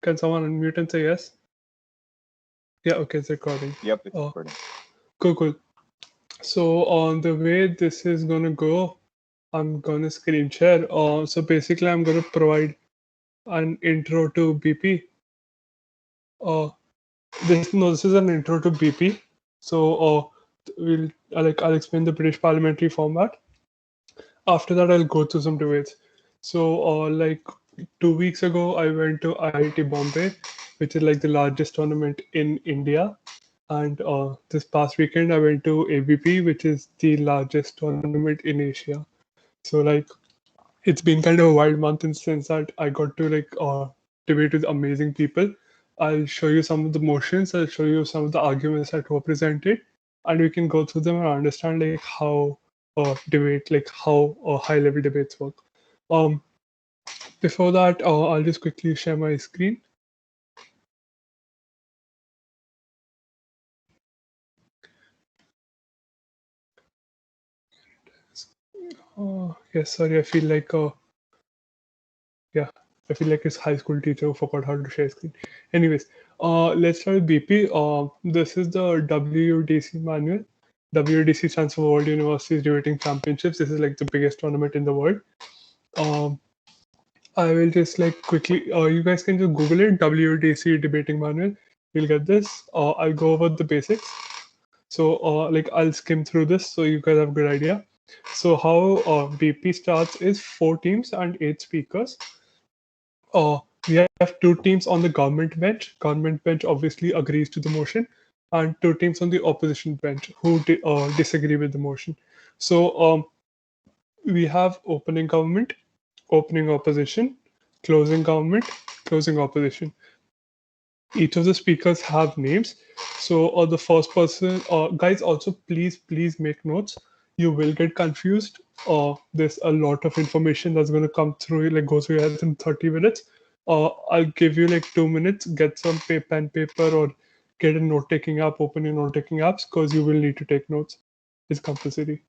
Can someone unmute and say yes? Yeah, okay, it's recording. Yep, it's recording. Cool. So on the way this is gonna go, I'm gonna screen share. So basically, I'm gonna provide an intro to BP. This is an intro to BP. So I'll explain the British parliamentary format. After that, I'll go through some debates. So like 2 weeks ago, I went to IIT Bombay, which is like the largest tournament in India. And this past weekend, I went to ABP, which is the largest tournament in Asia. So like, it's been kind of a wild month in the sense that I got to like debate with amazing people. I'll show you some of the motions. I'll show you some of the arguments that were presented, and we can go through them and understand like how debate, like how high-level debates work. Um, Before that, I'll just quickly share my screen. Yes, sorry, I feel like I feel like it's high school teacher who forgot how to share screen. Anyways, let's start with BP. This is the WUDC manual. WUDC stands for World Universities Debating Championships. This is like the biggest tournament in the world. Um, I will just like quickly, you guys can just Google it, WUDC debating manual. You'll get this. I'll go over the basics. So like I'll skim through this so you guys have a good idea. So how BP starts is 4 teams and 8 speakers. We have 2 teams on the government bench. Government bench obviously agrees to the motion, and 2 teams on the opposition bench who disagree with the motion. So we have opening government, opening opposition, closing government, closing opposition. Each of the speakers have names. So the first person, guys, also please make notes. You will get confused. There's a lot of information that's going to come through, like go through your head in 30 minutes. I'll give you like 2 minutes, get some pen, paper, or get a note-taking app, open your note-taking apps, because you will need to take notes. It's compulsory.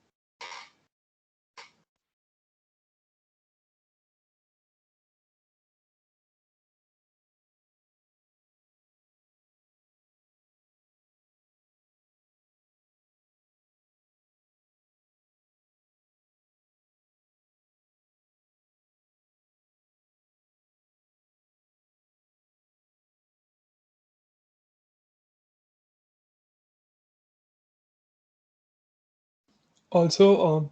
Also,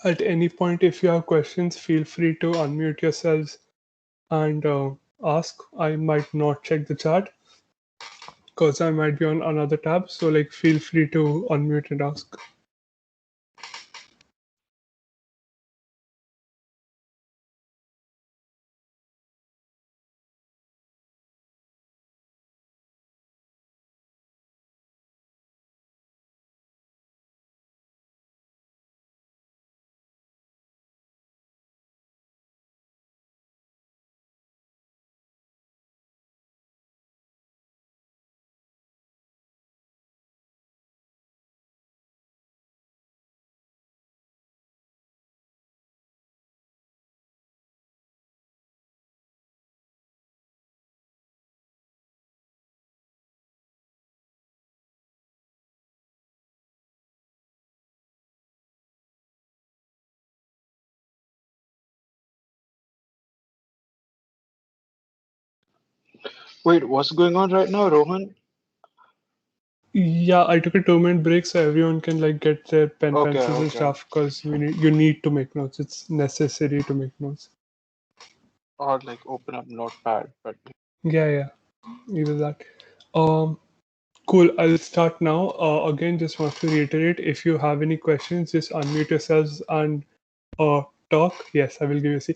at any point, if you have questions, feel free to unmute yourselves and ask. I might not check the chat because I might be on another tab. So like, feel free to unmute and ask. Wait, what's going on right now, Rohan? Yeah, I took a 2 minute break so everyone can like get their pencils and Okay. stuff because you need to make notes. It's necessary to make notes. Or like open up Notepad, but Yeah, either that. Cool. I'll start now. Again, just want to reiterate, if you have any questions, just unmute yourselves and talk. Yes, I will give you a see.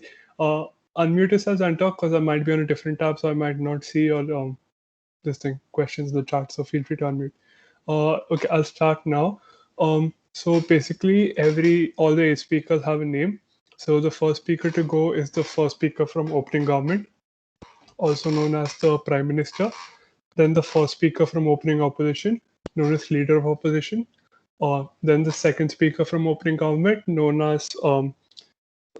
Unmute yourselves and talk because I might be on a different tab, so I might not see your this thing questions in the chat. So feel free to unmute. Okay, I'll start now. So basically, all the 8 speakers have a name. So the first speaker to go is the first speaker from opening government, also known as the Prime Minister. Then the first speaker from opening opposition, known as Leader of Opposition. Then the second speaker from opening government, known as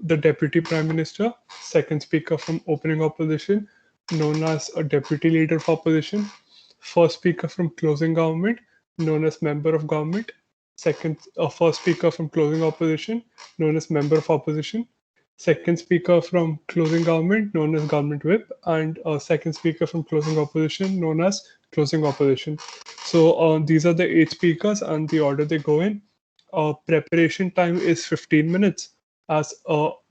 the Deputy Prime Minister. Second speaker from opening opposition, known as a deputy leader of opposition. First speaker from closing government, known as member of government. Second, first speaker from closing opposition, known as member of opposition. Second speaker from closing government, known as government whip, and second speaker from closing opposition, known as closing opposition. So these are the eight speakers and the order they go in. Preparation time is 15 minutes as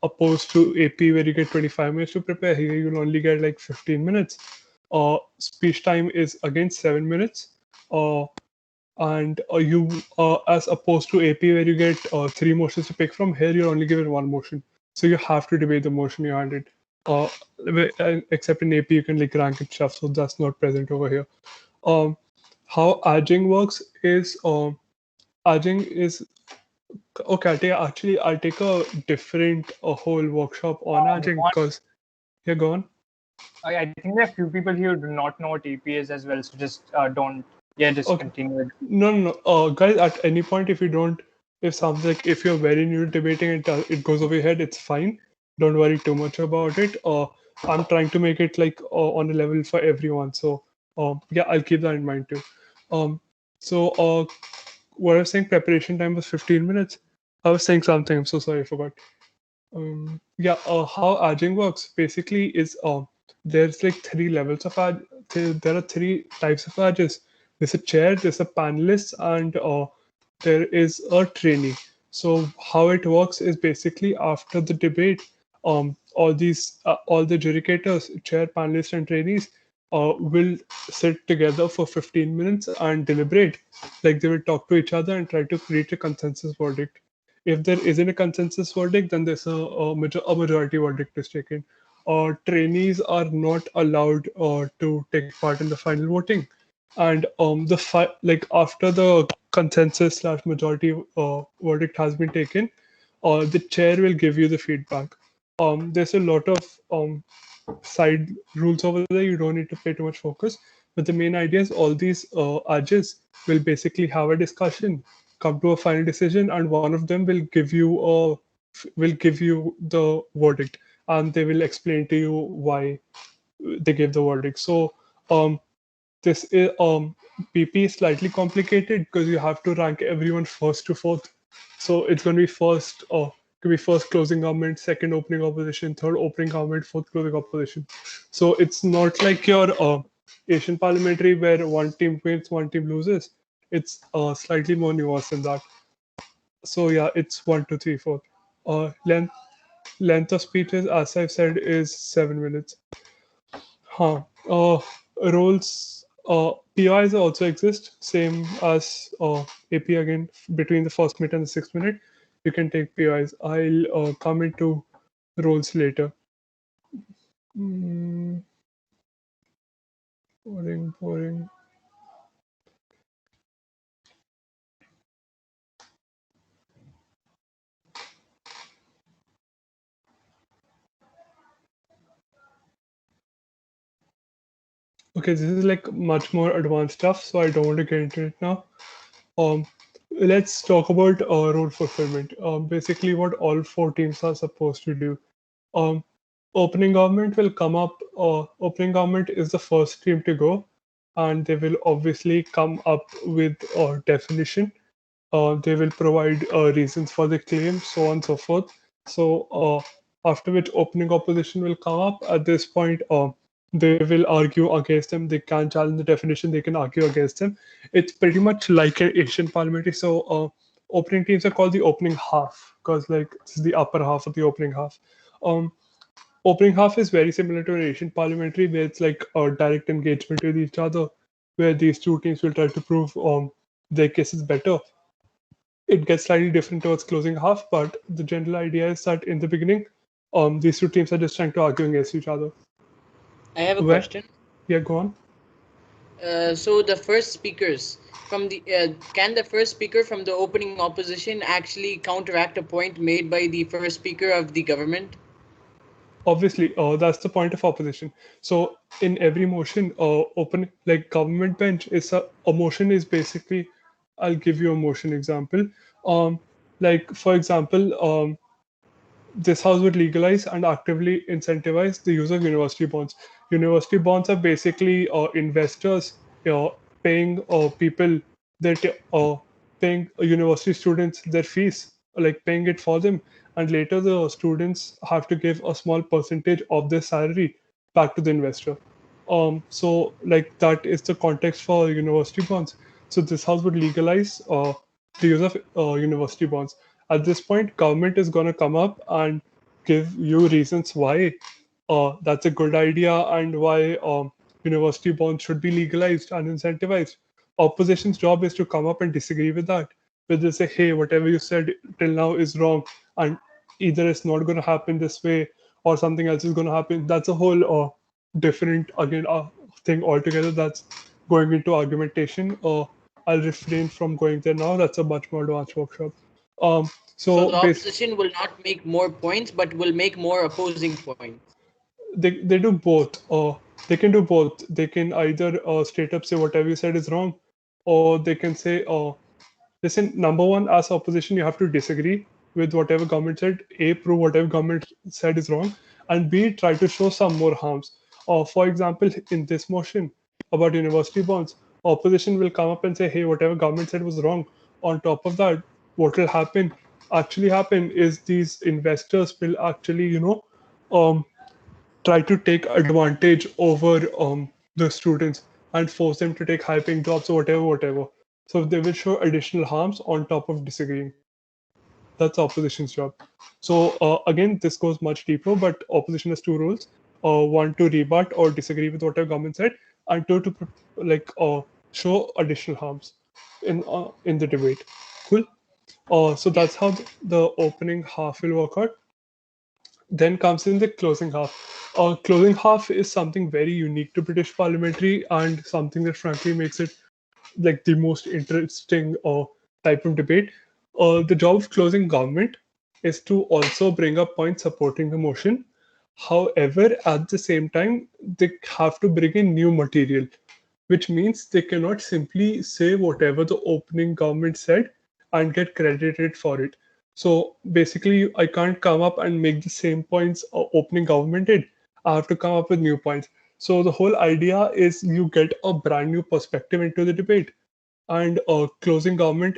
opposed to AP where you get 25 minutes to prepare. Here you'll only get like 15 minutes. Speech time is again 7 minutes. And you as opposed to AP where you get three motions to pick from, here you're only given one motion. So you have to debate the motion you handed. Uh, Except in AP you can like rank and stuff, so that's not present over here. Um, how Ajing works is Ajing is okay. I'll take a different whole workshop on Ajing Rohan, because you're gone. I think there are few people here who do not know what AP is as well, so just don't. Yeah, just Okay. continue it. No. Guys, at any point, if you don't, if something like if you're very new to debating and it goes over your head, it's fine. Don't worry too much about it. I'm trying to make it like on a level for everyone. So, yeah, I'll keep that in mind too. So, what I was saying, preparation time was 15 minutes. I was saying something. I'm so sorry, I forgot. Yeah, how Ajing works basically is there's like three levels of Aj. There are three types of Ajs. There's a chair, there's a panelist, and there is a trainee. So how it works is basically after the debate, all the judicators, chair, panelists, and trainees, will sit together for 15 minutes and deliberate. Like they will talk to each other and try to reach a consensus verdict. If there isn't a consensus verdict, then there's a majority verdict is taken. Trainees are not allowed to take part in the final voting, and like after the consensus slash majority verdict has been taken, the chair will give you the feedback. There's a lot of side rules over there. You don't need to pay too much focus. But the main idea is all these judges will basically have a discussion, come to a final decision, and one of them will give you the verdict, and they will explain to you why they gave the verdict. So um, this is PP is slightly complicated because you have to rank everyone first to fourth. So it's going to be first, could be first closing government, second opening opposition, third opening government, fourth closing opposition. So it's not like your Asian parliamentary where one team wins, one team loses. It's slightly more nuanced than that. So yeah, it's one, two, three, four. Length of speeches, as I've said, is 7 minutes. Huh. Roles, PIs also exist, same as AP again, between the first minute and the 6 minute. You can take PIs. I'll come into roles later. Mm, boring. Okay, this is like much more advanced stuff, so I don't want to get into it now. Um, let's talk about role fulfillment. Basically, what all four teams are supposed to do. Um, Opening government will come up. Opening government is the first team to go, and they will obviously come up with a definition. They will provide reasons for the claim, so on and so forth. So after which opening opposition will come up. At this point, they will argue against them. They can challenge the definition. They can argue against them. It's pretty much like an Asian parliamentary. So opening teams are called the opening half because like this is the upper half of the opening half. Um, Opening half is very similar to an Asian parliamentary where it's like a direct engagement with each other, where these two teams will try to prove their cases better. It gets slightly different towards closing half, but the general idea is that in the beginning, these two teams are just trying to argue against each other. I have a Where? question. Yeah, go on. So the first speakers from the can the first speaker from the opening opposition actually counteract a point made by the first speaker of the government? Obviously, that's the point of opposition. So in every motion, open like government bench is a motion is basically. I'll give you a motion example. Like for example, this house would legalize and actively incentivize the use of university bonds. University bonds are basically investors paying people that paying university students their fees, like paying it for them, and later the students have to give a small percentage of their salary back to the investor. So like that is the context for university bonds. So this house would legalize the use of university bonds. At this point, government is going to come up and give you reasons why that's a good idea and why university bonds should be legalized and incentivized. Opposition's job is to come up and disagree with that. Where they say, hey, whatever you said till now is wrong, and either it's not going to happen this way or something else is going to happen. That's a whole different, again, thing altogether. That's going into argumentation. I'll refrain from going there now. That's a much more advanced workshop. So the So opposition will not make more points, but will make more opposing points. they do both. They can do both. They can either straight up say whatever you said is wrong, or they can say, listen, number one, as opposition, you have to disagree with whatever government said. A, prove whatever government said is wrong, and B, try to show some more harms. For example, in this motion about university bonds, opposition will come up and say, hey, whatever government said was wrong. On top of that, what will actually happen is these investors will actually, um, try to take advantage over the students and force them to take high paying jobs or whatever. So they will show additional harms on top of disagreeing. That's opposition's job. So again, this goes much deeper, but opposition has two roles: one to rebut or disagree with whatever government said, and two to show additional harms in the debate. Cool. So that's how the opening half will work out. Then comes in the closing half. Closing half is something very unique to British parliamentary and something that frankly makes it like the most interesting type of debate. The job of closing government is to also bring up points supporting the motion. However, at the same time, they have to bring in new material, which means they cannot simply say whatever the opening government said and get credited for it. So basically, I can't come up and make the same points opening government did. I have to come up with new points. So the whole idea is you get a brand new perspective into the debate, and closing government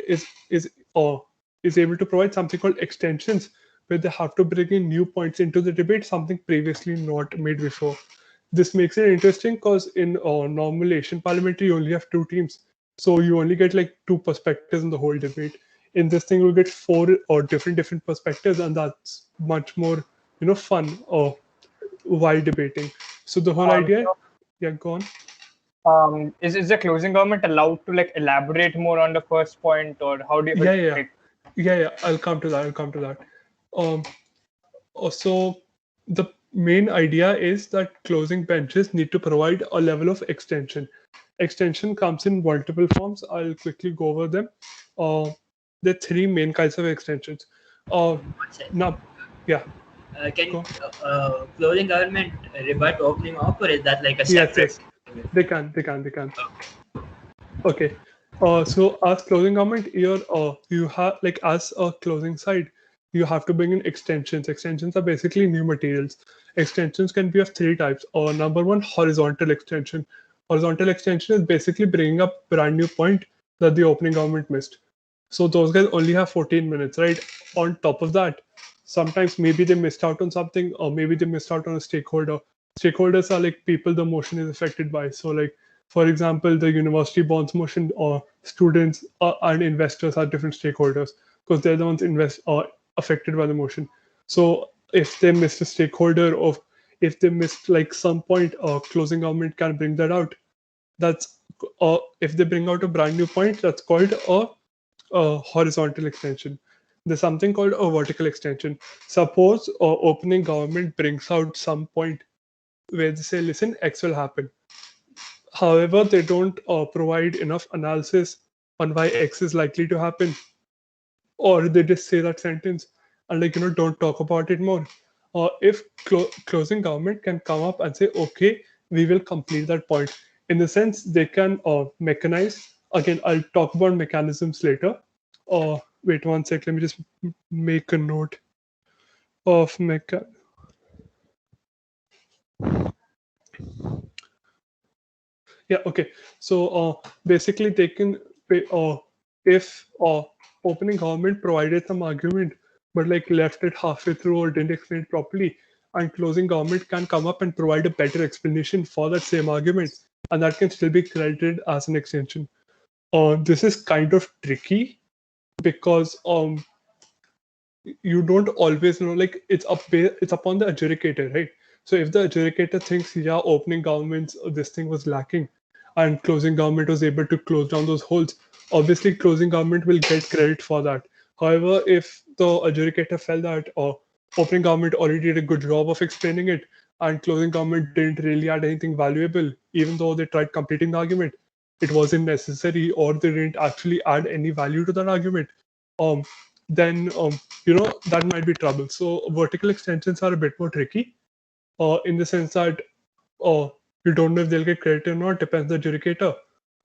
uh, is able to provide something called extensions, where they have to bring in new points into the debate, something previously not made before. This makes it interesting because in normal Asian parliamentary, you only have two teams, so you only get like two perspectives in the whole debate. In this thing, you'll get four or different perspectives, and that's much more fun while debating. So the whole idea, So, yeah, go on. is the closing government allowed to like elaborate more on the first point, or how do you Yeah, yeah, like, yeah. I'll come to that. I'll come to that. Um, So the main idea is that closing benches need to provide a level of extension. Extension comes in multiple forms. I'll quickly go over them. Uh, there are three main kinds of extensions. Uh, One second. now, yeah, Can go. closing government rebut opening up, or is that like a Yes, separate? yes, they can. Okay. So as closing comment, you have like as a closing side, you have to bring in extensions. Extensions are basically new materials. Extensions can be of three types. Number one, horizontal extension. Horizontal extension is basically bringing up brand new point that the opening government missed. So those guys only have 14 minutes, right? On top of that, sometimes maybe they missed out on something, or maybe they missed out on a stakeholder. Stakeholders are like people the motion is affected by. So like for example, the university bonds motion or students and investors are different stakeholders because they're the ones affected by the motion. So if they missed a stakeholder or if they missed like some point, closing government can bring that out. That's if they bring out a brand new point, that's called a horizontal extension. There's something called a vertical extension. Suppose opening government brings out some point where they say, listen, X will happen. However, they don't provide enough analysis on why X is likely to happen, or they just say that sentence and don't talk about it more. If closing government can come up and say, okay, we will complete that point. In the sense, they can mechanize. Again, I'll talk about mechanisms later. Wait one sec. Let me just make a note. of mecha. Yeah, okay. So basically, they can if opening government provided some argument, but like left it halfway through or didn't explain it properly, and closing government can come up and provide a better explanation for that same argument, and that can still be credited as an extension. This is kind of tricky because you don't always know, like it's upon the adjudicator, right? So if the adjudicator thinks, yeah, opening governments, this thing was lacking, and closing government was able to close down those holes, obviously closing government will get credit for that. However, if the adjudicator felt that opening government already did a good job of explaining it, and closing government didn't really add anything valuable, even though they tried completing the argument, it wasn't necessary, or they didn't actually add any value to that argument, um, then that might be trouble. So vertical extensions are a bit more tricky, in the sense that uh, you don't know if they'll get credit or not. Depends on the adjudicator,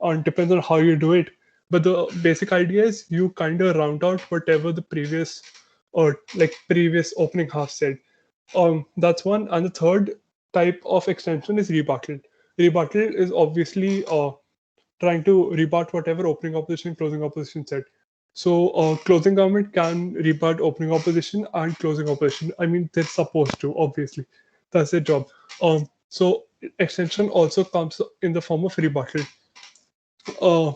and depends on how you do it. But the basic idea is you kind of round out whatever the previous or like previous opening half said. That's one. And the third type of extension is rebuttal. Rebuttal is obviously trying to rebut whatever opening opposition and closing opposition said. So closing government can rebut opening opposition and closing opposition. I mean, they're supposed to, obviously. That's their job. So extension also comes in the form of rebuttal. Uh,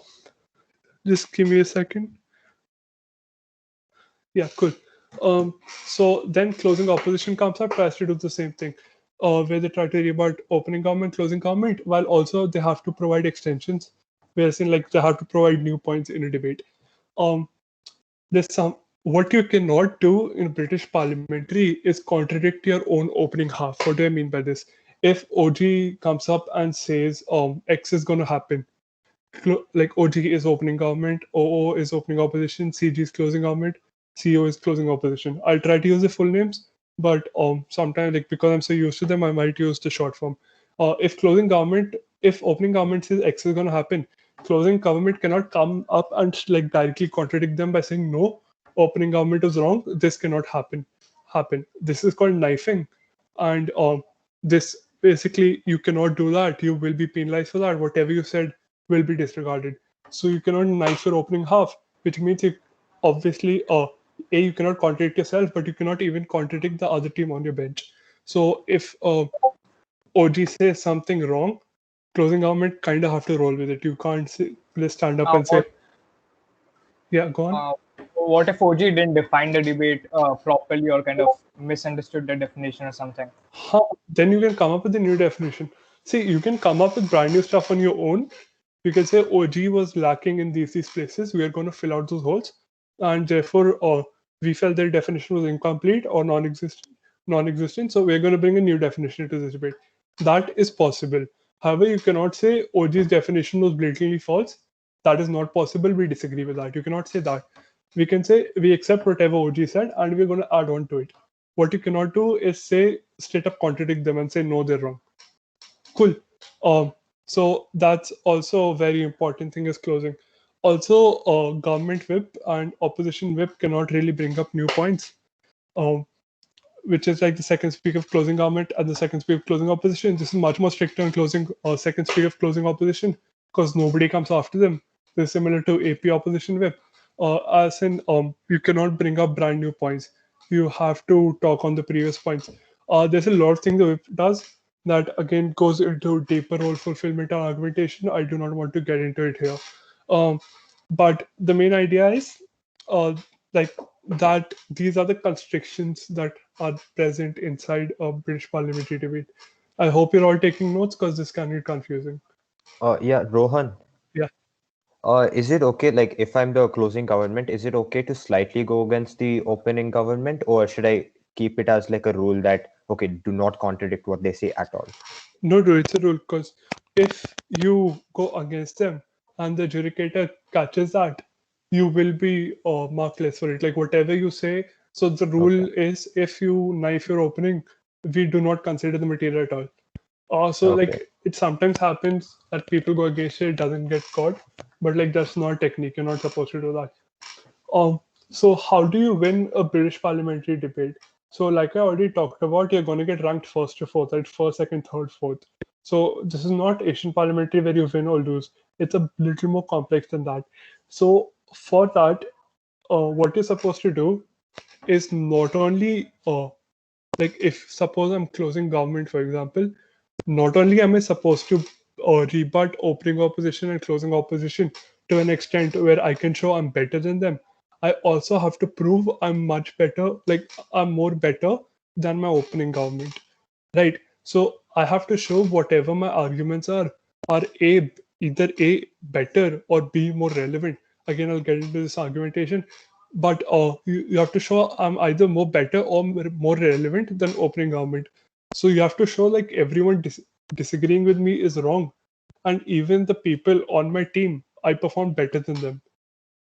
just give me a second. Yeah, cool. So then closing opposition comes up, tries to do the same thing, where they try to rebut opening government, closing government, while also they have to provide extensions, whereas in like they have to provide new points in a debate. There's some what you cannot do in British parliamentary is contradict your own opening half. What do I mean by this? If OG comes up and says X is going to happen, like OG is opening government, OO is opening opposition, CG is closing government, CO is closing opposition. I'll try to use the full names, but sometimes like because I'm so used to them, I might use the short form. If opening government says X is going to happen, closing government cannot come up and like directly contradict them by saying no, opening government is wrong. This cannot happen. This is called knifing, and this basically you cannot do that. You will be penalized for that. Whatever you said will be disregarded. So you cannot knife your opening half, which means you obviously you cannot contradict yourself, but you cannot even contradict the other team on your bench. So if OG says something wrong, closing government kind of have to roll with it. You can't just stand up and say, yeah, go on. What if OG didn't define the debate properly or kind of misunderstood the definition or something? Then you can come up with a new definition. See, you can come up with brand new stuff on your own. You can say OG was lacking in these places. We are going to fill out those holes, and therefore we felt their definition was incomplete or non-existent. So we're going to bring a new definition to this debate. That is possible. However, you cannot say OG's definition was blatantly false. That is not possible. We disagree with that. You cannot say that. We can say we accept whatever OG said, and we're going to add on to it. What you cannot do is say straight up contradict them and say no, they're wrong. Cool. So that's also a very important thing is closing. Also, government whip and opposition whip cannot really bring up new points, which is like the second speaker of closing government and the second speaker of closing opposition. This is much more stricter on closing second speaker of closing opposition because nobody comes after them. This is similar to AP opposition whip. As in, you cannot bring up brand new points. You have to talk on the previous points. There's a lot of things the whip does that again goes into deeper role fulfillment and argumentation. I do not want to get into it here. But the main idea is like that these are the constrictions that are present inside a British parliamentary debate. I hope you're all taking notes because this can get confusing. Yeah, Rohan. Yeah. Is it okay, like if I'm the closing government, is it okay to slightly go against the opening government, or should I keep it as like a rule that, okay, do not contradict what they say at all? No, it's a rule because if you go against them and the adjudicator catches that, you will be markless for it. Like whatever you say. So the rule is if you knife your opening, we do not consider the material at all. Also, Okay. like it sometimes happens that people go against it, it doesn't get caught, but like that's not technique. You're not supposed to do that. So how do you win a British parliamentary debate? So like I already talked about, you're going to get ranked first to fourth, right? First, second, third, fourth. So this is not Asian Parliamentary where you win or lose. It's a little more complex than that. So for that, what you're supposed to do is not only like if suppose I'm closing government, for example, not only am I supposed to rebut opening opposition and closing opposition to an extent where I can show I'm better than them, I also have to prove I'm much better, like I'm more better than my opening government, right? So I have to show whatever my arguments are a either a better or b more relevant. Again, I'll get into this argumentation, but you have to show I'm either more better or more relevant than opening government. So you have to show like everyone disagreeing with me is wrong, and even the people on my team, I perform better than them.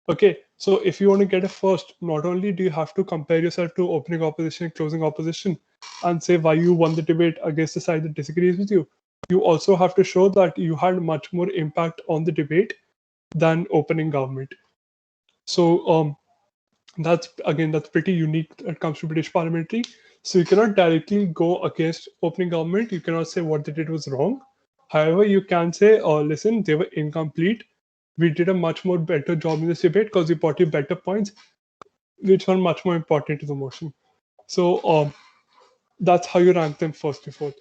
Okay, so if you want to get a first, not only do you have to compare yourself to opening opposition and closing opposition and say why you won the debate against the side that disagrees with you, you also have to show that you had much more impact on the debate than opening government. So that's pretty unique when it comes to British parliamentary. So you cannot directly go against opening government. You cannot say what they did was wrong. However, you can say, oh, listen, they were incomplete. We did a much more better job in this debate because we brought you better points, which are much more important to the motion. So that's how you rank them first to fourth.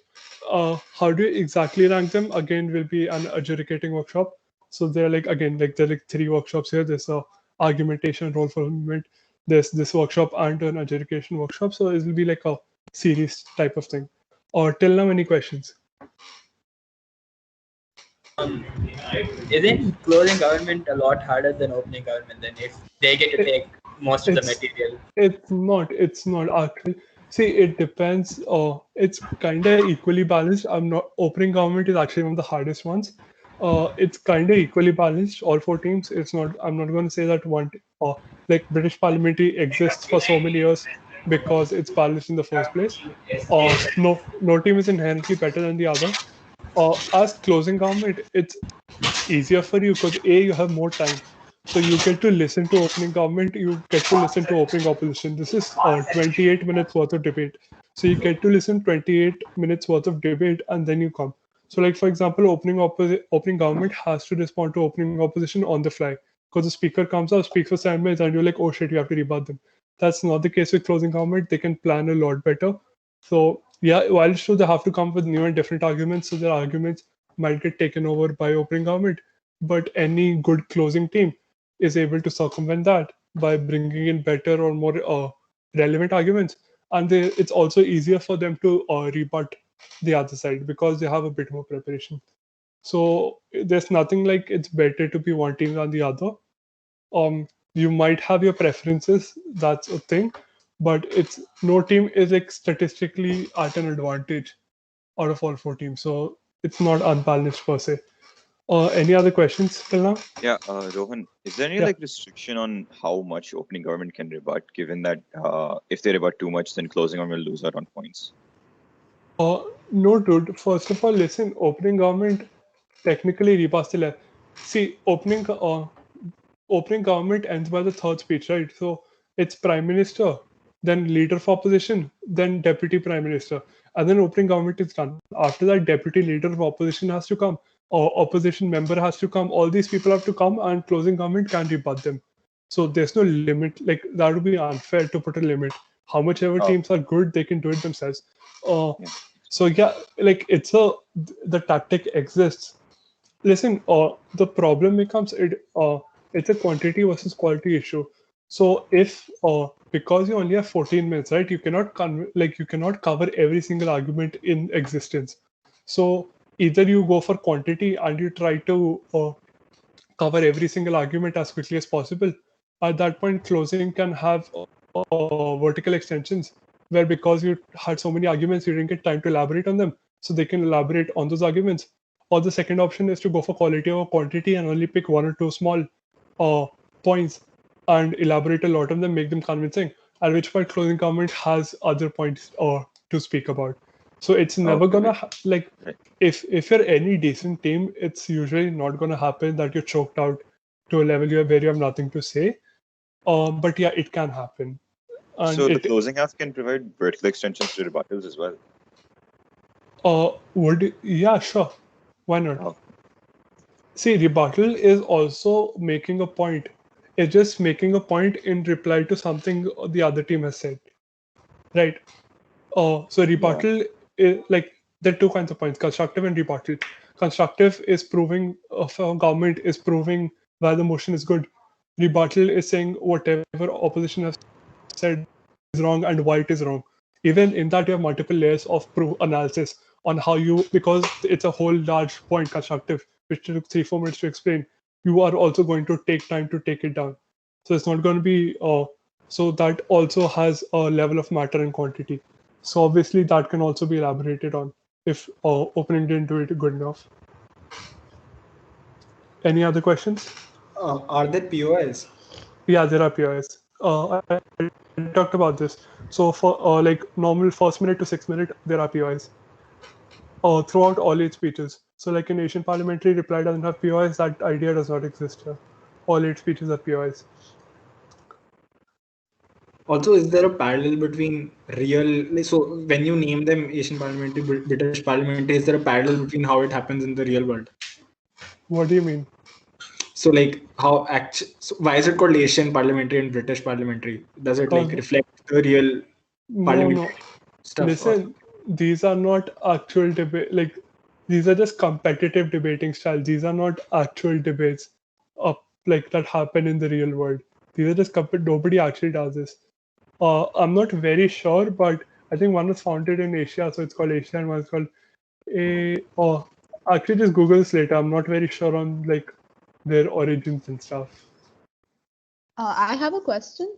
How do you exactly rank them? Again, will be an adjudicating workshop. So they're like again like there are like three workshops here. There's a argumentation, role fulfillment. There's this workshop and an adjudication workshop. So it will be like a series type of thing. Or till now, any questions? Isn't closing government a lot harder than opening government? Then if they get to take most of the It's material. it's not. It's not actually. See, it depends. It's kind of equally balanced. I'm not opening government is actually one of the hardest ones. It's kind of equally balanced. All four teams. It's not. I'm not going to say that one. Like British parliamentary exists for so many years because it's balanced in the first place. No team is inherently better than the other. As closing government, it's easier for you because you have more time, so you get to listen to opening government, you get to listen to opening opposition. This is 28 minutes worth of debate, so you get to listen 28 minutes worth of debate and then you come. So like for example, opening government has to respond to opening opposition on the fly because the speaker comes out, speaks for 7 minutes, and you're like, oh shit, you have to rebut them. That's not the case with closing government. They can plan a lot better. So yeah, while it's true they have to come with new and different arguments, so their arguments might get taken over by opening government, but any good closing team is able to circumvent that by bringing in better or more relevant arguments, and it's also easier for them to rebut the other side because they have a bit more preparation. So there's nothing like it's better to be one team than the other. You might have your preferences, that's a thing, but it's no team is like statistically at an advantage out of all four teams, so it's not unbalanced per se. Any other questions till now? Yeah, Rohan, is there any Yeah. like restriction on how much opening government can rebut, given that if they rebut too much, then closing government will lose out on points? No, dude. First of all, listen. Opening government technically rebuts the left. See, opening government ends by the third speech, right? So it's prime minister, then leader of opposition, then deputy prime minister, and then opening government is done. After that, deputy leader of opposition has to come, or opposition member has to come. All these people have to come, and closing government can rebut them. So there's no limit. Like that would be unfair to put a limit. How much ever Oh. teams are good, they can do it themselves. Yeah. So yeah, like the tactic exists. Listen, the problem becomes it's a quantity versus quality issue. So if because you only have 14 minutes, right? You cannot you cannot cover every single argument in existence. So either you go for quantity and you try to cover every single argument as quickly as possible. At that point, closing can have vertical extensions where because you had so many arguments, you didn't get time to elaborate on them. So they can elaborate on those arguments. Or the second option is to go for quality over quantity and only pick one or two small points and elaborate a lot on them, make them convincing. At which point, closing government has other points to speak about. So it's never Okay, gonna Right. if you're any decent team, it's usually not gonna happen that you're choked out to a level where you have nothing to say. But yeah, it can happen. And So the closing half can provide vertical extensions to rebuttals as well. yeah, sure. Why not? Oh. See, rebuttal is also making a point. It's just making a point in reply to something the other team has said, right? So rebuttal is like there are two kinds of points: constructive and rebuttal. Constructive is proving if a government is proving why the motion is good. Rebuttal is saying whatever opposition has said is wrong and why it is wrong. Even in that, you have multiple layers of proof analysis on how you, because it's a whole large point constructive, which took 3-4 minutes to explain. You are also going to take time to take it down. So it's not going to be. So that also has a level of matter and quantity. So obviously that can also be elaborated on if opening didn't do it good enough. Any other questions? Are there POIs? Yeah, there are POIs. I talked about this. So for like normal first minute to 6 minute, there are POIs throughout all 8 speeches. So like in Asian Parliamentary, reply doesn't have POIs. That idea does not exist here. All 8 speeches are POIs. Also, is there a parallel between real? So when you name them Asian Parliamentary, British Parliamentary, is there a parallel between how it happens in the real world? What do you mean? So like how so why is it called Asian Parliamentary and British Parliamentary? Does it like reflect the real parliamentary stuff? Listen, these are not actual debate. Like these are just competitive debating styles. These are not actual debates, like that happen in the real world. These are just nobody actually does this. I'm not very sure, but I think one was founded in Asia, so it's called Asia, and one is called actually just Google this later. I'm not very sure on like their origins and stuff. I have a question.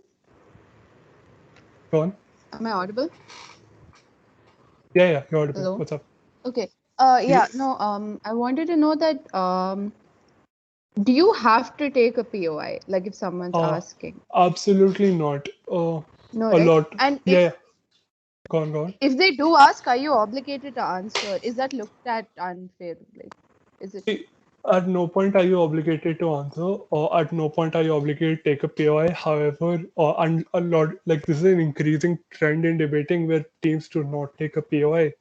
Go on. Am I audible? Yeah, you're audible. Hello? What's up? Okay. I wanted to know that do you have to take a POI? Like if someone's asking? Absolutely not. No, a right? lot. And Yeah. Go on. If they do ask, are you obligated to answer? Is that looked at unfavorably? Is it? See, at no point are you obligated to answer, or at no point are you obligated to take a POI. However, and a lot like this is an increasing trend in debating where teams do not take a POI.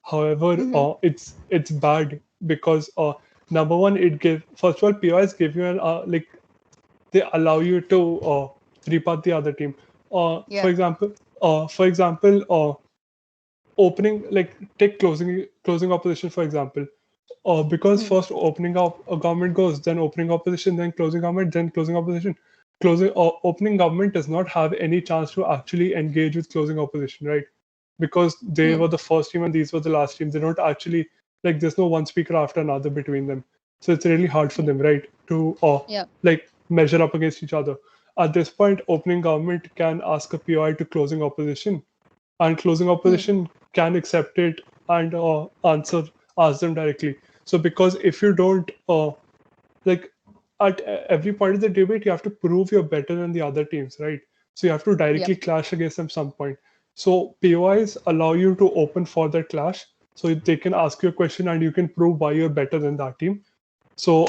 However, it's bad because number one, first of all, POIs give you an they allow you to rebut the other team. For example, opening take closing opposition for example. Because first opening up a government goes, then opening opposition, then closing government, then closing opposition. Opening government does not have any chance to actually engage with closing opposition, right? Because they were the first team and these were the last team. They don't actually there's no one speaker after another between them, so it's really hard for them, right, to measure up against each other. At this point, opening government can ask a POI to closing opposition, and closing opposition can accept it and ask them directly. So because if you don't at every point of the debate you have to prove you're better than the other teams, right? So you have to directly clash against them some point. So POIs allow you to open for that clash, so they can ask you a question and you can prove why you're better than that team. So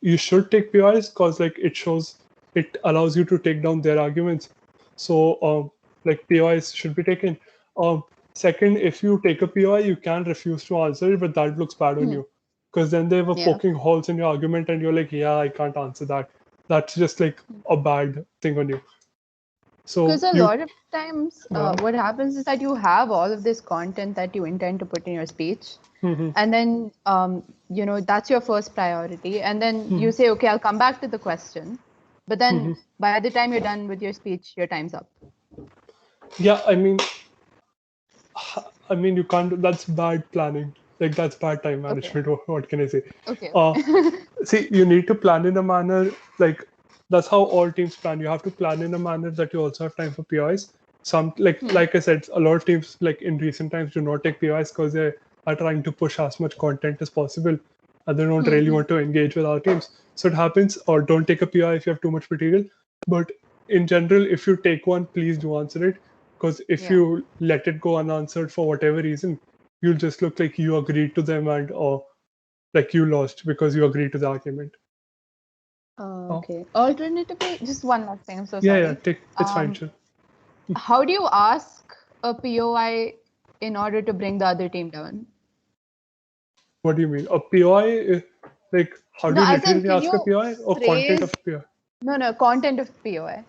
you should take POIs because it allows you to take down their arguments. So POIs should be taken. Second, if you take a POI, you can refuse to answer it, but that looks bad on you, because then they were poking holes in your argument, and you're like, yeah, I can't answer that. That's just like a bad thing on you. So because a lot of times, what happens is that you have all of this content that you intend to put in your speech, and then that's your first priority, and then you say, okay, I'll come back to the question, but then by the time you're done with your speech, your time's up. Yeah, I mean you can't. That's bad planning. Like that's bad time management. Okay. What can I say? Okay. See, you need to plan in a manner that's how all teams plan. You have to plan in a manner that you also have time for POIs. Some like I said, a lot of teams in recent times do not take POIs because they are trying to push as much content as possible, and they don't really want to engage with our teams. So it happens. Or don't take a POI if you have too much material. But in general, if you take one, please do answer it. Because if you let it go unanswered for whatever reason, you'll just look like you agreed to them and you lost because you agreed to the argument. Okay. Alternatively, just one last thing. I'm so sorry. Yeah, it's fine, sure. how do you ask a POI in order to bring the other team down? What do you mean? A POI? Like, how do No, you as in, literally can ask a you POI or content of phrase? POI? No, content of POI.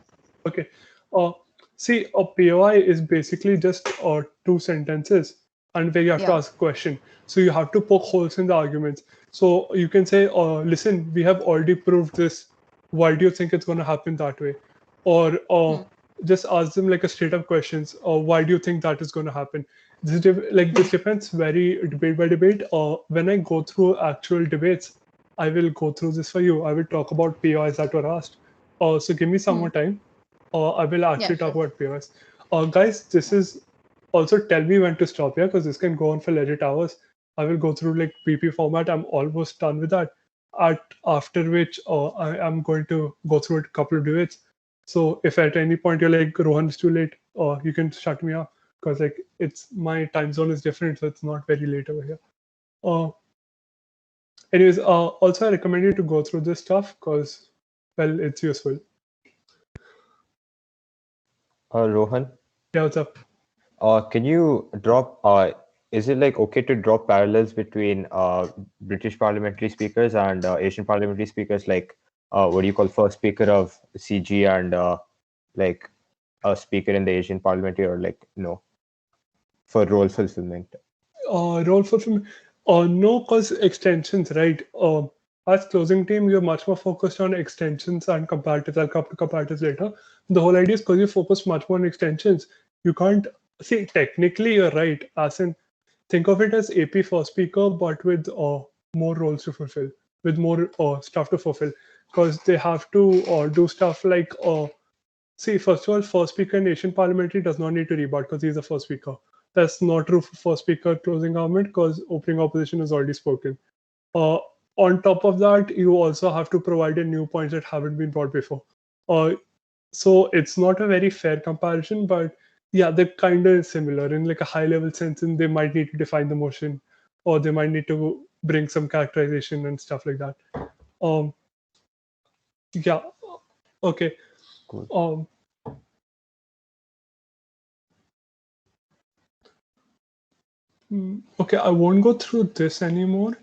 Okay. Uh, See, a POI is basically just two sentences, and where you have to Yeah. ask a question. So you have to poke holes in the arguments. So you can say, "Listen, we have already proved this. Why do you think it's going to happen that way?" Or just ask them like a straight up questions. Or why do you think that is going to happen? This depends very debate by debate. When I go through actual debates, I will go through this for you. I will talk about POIs that were asked. So give me some more time. I will actually talk sure. about POS. Guys, this is also tell me when to stop here because this can go on for legit hours. I will go through like PP format. I'm almost done with that. After which I am going to go through a couple of debates. So if at any point you're like Rohan is too late, you can shut me off because like it's my time zone is different, so it's not very late over here. Anyways, also I recommend you to go through this stuff because well, it's useful. Rohan, Yeah, what's up? can you drop? Is it like okay to drop parallels between British parliamentary speakers and Asian parliamentary speakers? Like, what do you call first speaker of CG and like a speaker in the Asian parliamentary, or like no, for role fulfillment? Role fulfillment. No, cause extensions, right? As closing team, you're much more focused on extensions and comparatives. I'll come to comparatives later. The whole idea is because you focus much more on extensions. You can't see technically you're right. As in, think of it as AP first speaker, but with more roles to fulfill, with more stuff to fulfill, because they have to do stuff like see, first of all, first speaker in Asian parliamentary does not need to rebut because he's the first speaker. That's not true for first speaker closing government because opening opposition has already spoken. Uh, on top of that, you also have to provide in new points that haven't been brought before. Uh, so it's not a very fair comparison, but yeah, they're kind of similar in like a high level sense, and they might need to define the motion, or they might need to bring some characterization and stuff like that. Um, yeah, okay. Cool. Okay, I won't go through this anymore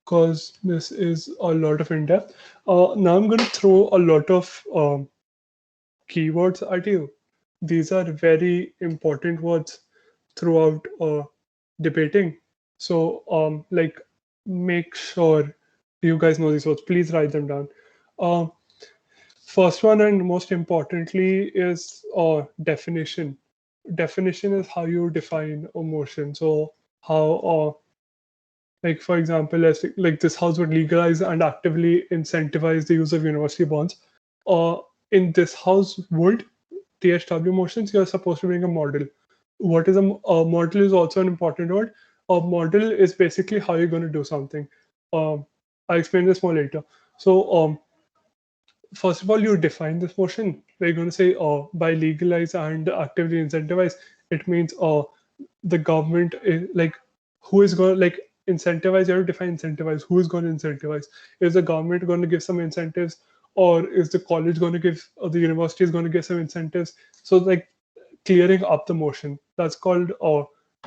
because this is a lot of in-depth. Now I'm going to throw a lot of keywords at you. These are very important words throughout debating. So, like, make sure you guys know these words. Please write them down. Uh, First one and most importantly is definition. Definition is how you define emotion. So how like for example, like this house would legalize and actively incentivize the use of university bonds. In this house would THW motions, you're supposed to bring a model. What is a model is also an important word. A model is basically how you're going to do something. I'll explain this more later. So first of all, you define this motion. We're going to say by legalize and actively incentivize. It means the government is like who is going to like incentivize. You have to define incentivize. Who is going to incentivize? Is the government going to give some incentives, or is the college going to give, or the university is going to give some incentives? So like clearing up the motion. That's called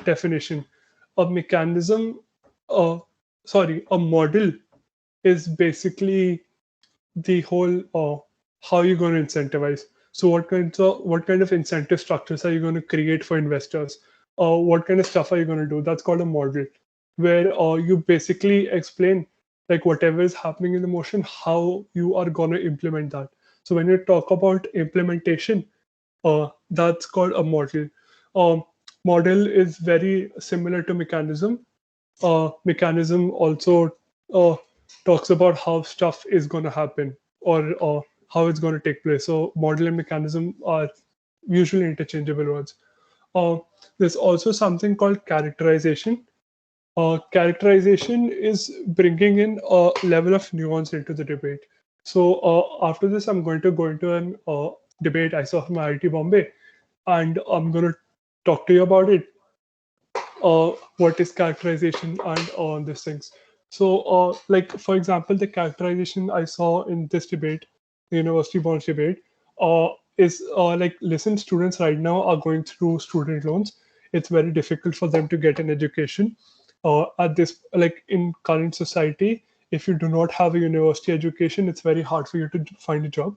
definition. A mechanism, a model is basically the whole how you're going to incentivize. So what kind of incentive structures are you going to create for investors? What kind of stuff are you going to do? That's called a model, where you basically explain like whatever is happening in the motion, how you are going to implement that. So when you talk about implementation, that's called a model. Model is very similar to mechanism. Mechanism also uh, talks about how stuff is going to happen or how it's going to take place. So model and mechanism are usually interchangeable words. Uh, there's also something called characterization. Characterization is bringing in a level of nuance into the debate. So after this, I'm going to go into an debate I saw from IIT Bombay, and I'm going to talk to you about it. What is characterization and all these things. So, like for example, the characterization I saw in this debate, the university bonds debate, is like, listen, students right now are going through student loans. It's very difficult for them to get an education. At this, like in current society, if you do not have a university education, it's very hard for you to find a job.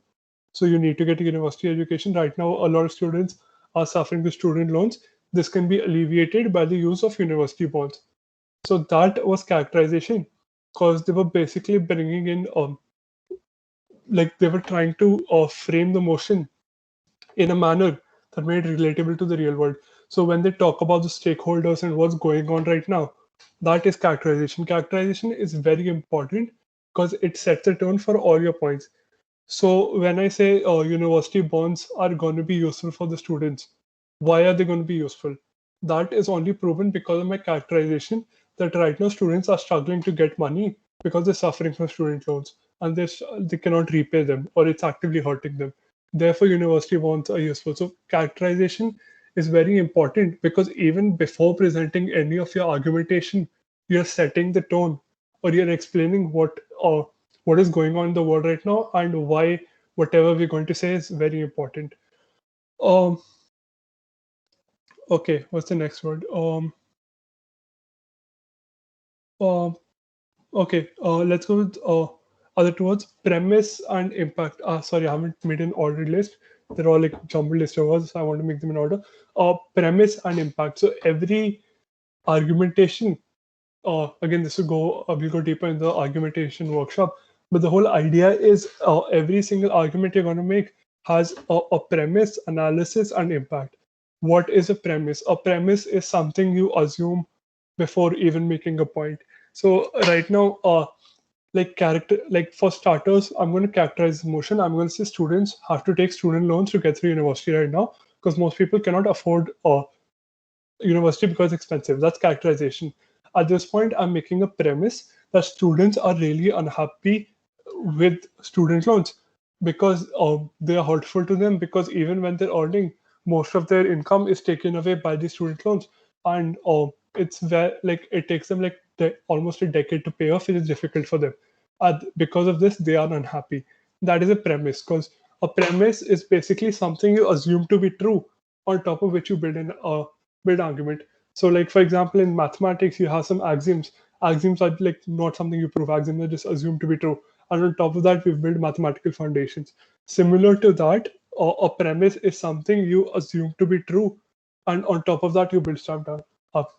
So you need to get a university education. Right now, a lot of students are suffering with student loans. This can be alleviated by the use of university bonds. So that was characterization, because they were basically bringing in, like they were trying to frame the motion in a manner that made it relatable to the real world. So when they talk about the stakeholders and what's going on right now, that is characterization. Characterization is very important because it sets the tone for all your points. So when I say university bonds are going to be useful for the students, why are they going to be useful? That is only proven because of my characterization that right now students are struggling to get money because they're suffering from student loans and they cannot repay them, or it's actively hurting them. Therefore, university bonds are useful. So characterization is very important because even before presenting any of your argumentation, you're setting the tone, or you're explaining what is going on in the world right now and why whatever we're going to say is very important. Um, okay, what's the next word? Um, okay, let's go with other two words: premise and impact. Sorry, I haven't made an ordered list. They're all like jumbled list of words, so I want to make them in order. Premise and impact. So every argumentation, again, this will go, we'll go deeper in the argumentation workshop, but the whole idea is every single argument you're going to make has a premise, analysis, and impact. What is a premise? A premise is something you assume before even making a point. So right now, like for starters, I'm going to characterize the motion. I'm going to say students have to take student loans to get through university right now because most people cannot afford university because it's expensive. That's characterization. At this point, I'm making a premise that students are really unhappy with student loans because they are hurtful to them, because even when they're earning, most of their income is taken away by the student loans, and it's very, like, it takes them like almost a decade to pay off. It is difficult for them. Because of this, they are unhappy. That is a premise, because a premise is basically something you assume to be true, on top of which you build argument. So, like for example, in mathematics, you have some axioms. Axioms are like not something you prove. Axioms are just assumed to be true. And on top of that, we've built mathematical foundations. Similar to that, a premise is something you assume to be true, and on top of that, you build stuff down up.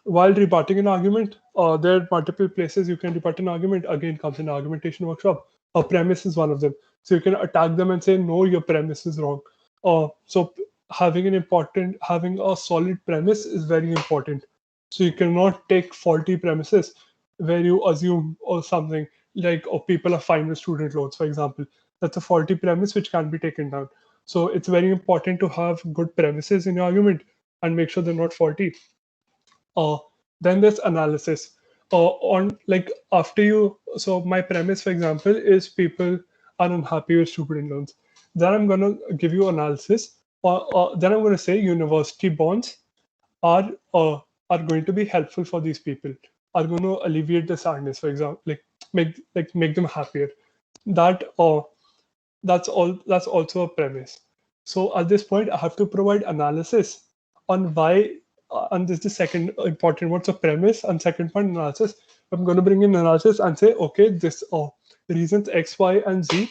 While rebutting an argument, there are multiple places you can rebut an argument. Again, comes in argumentation workshop. A premise is one of them. So you can attack them and say, no, your premise is wrong. So having a solid premise is very important. So you cannot take faulty premises where you assume or something like, oh, people are fine with student loans, for example. That's a faulty premise which can be taken down. So it's very important to have good premises in your argument and make sure they're not faulty. uh, then there's analysis. On like after you, so my premise, for example, is people are unhappy with student loans. Then I'm gonna give you analysis. Then I'm gonna say university bonds are uh, are going to be helpful for these people. Are going to alleviate the sadness, for example, make them happier. That that's also a premise. So at this point, I have to provide analysis on why, and this is the second important one. So premise and second point, analysis. I'm going to bring in analysis and say, okay, this reasons X, Y, and Z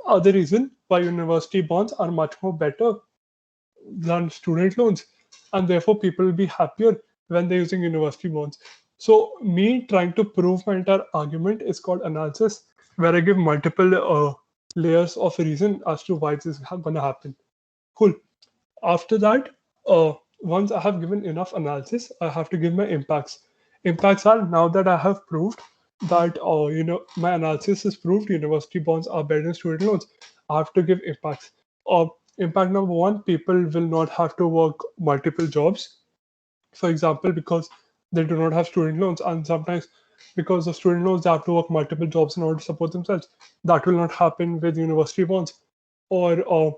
are the reason why university bonds are much more better than student loans, and therefore people will be happier when they're using university bonds. So me trying to prove my entire argument is called analysis, where I give multiple layers of reason as to why this is going to happen. Cool. After that, once I have given enough analysis, I have to give my impacts. Impacts are, now that I have proved that my analysis is proved university bonds are better than student loans, I have to give impacts. Impact number one: people will not have to work multiple jobs, for example, because they do not have student loans, and sometimes because of student loans they have to work multiple jobs in order to support themselves. That will not happen with university bonds. Or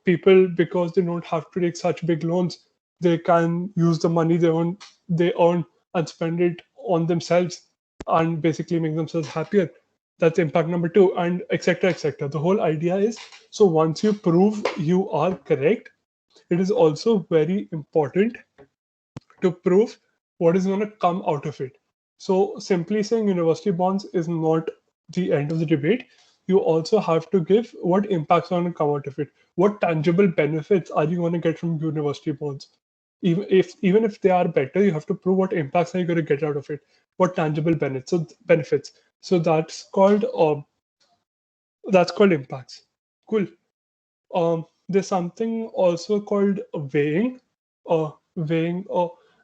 people, because they don't have to take such big loans, they can use the money they earn and spend it on themselves and basically make themselves happier. That's impact number 2, and etc. etc. The whole idea is, so once you prove you are correct, it is also very important to prove what is going to come out of it. So simply saying university bonds is not the end of the debate. You also have to give what impacts are going to come out of it. What tangible benefits are you going to get from university bonds? Even if they are better, you have to prove what impacts are you going to get out of it. What tangible benefits. So that's called impacts. Cool. There's something also called weighing. Weighing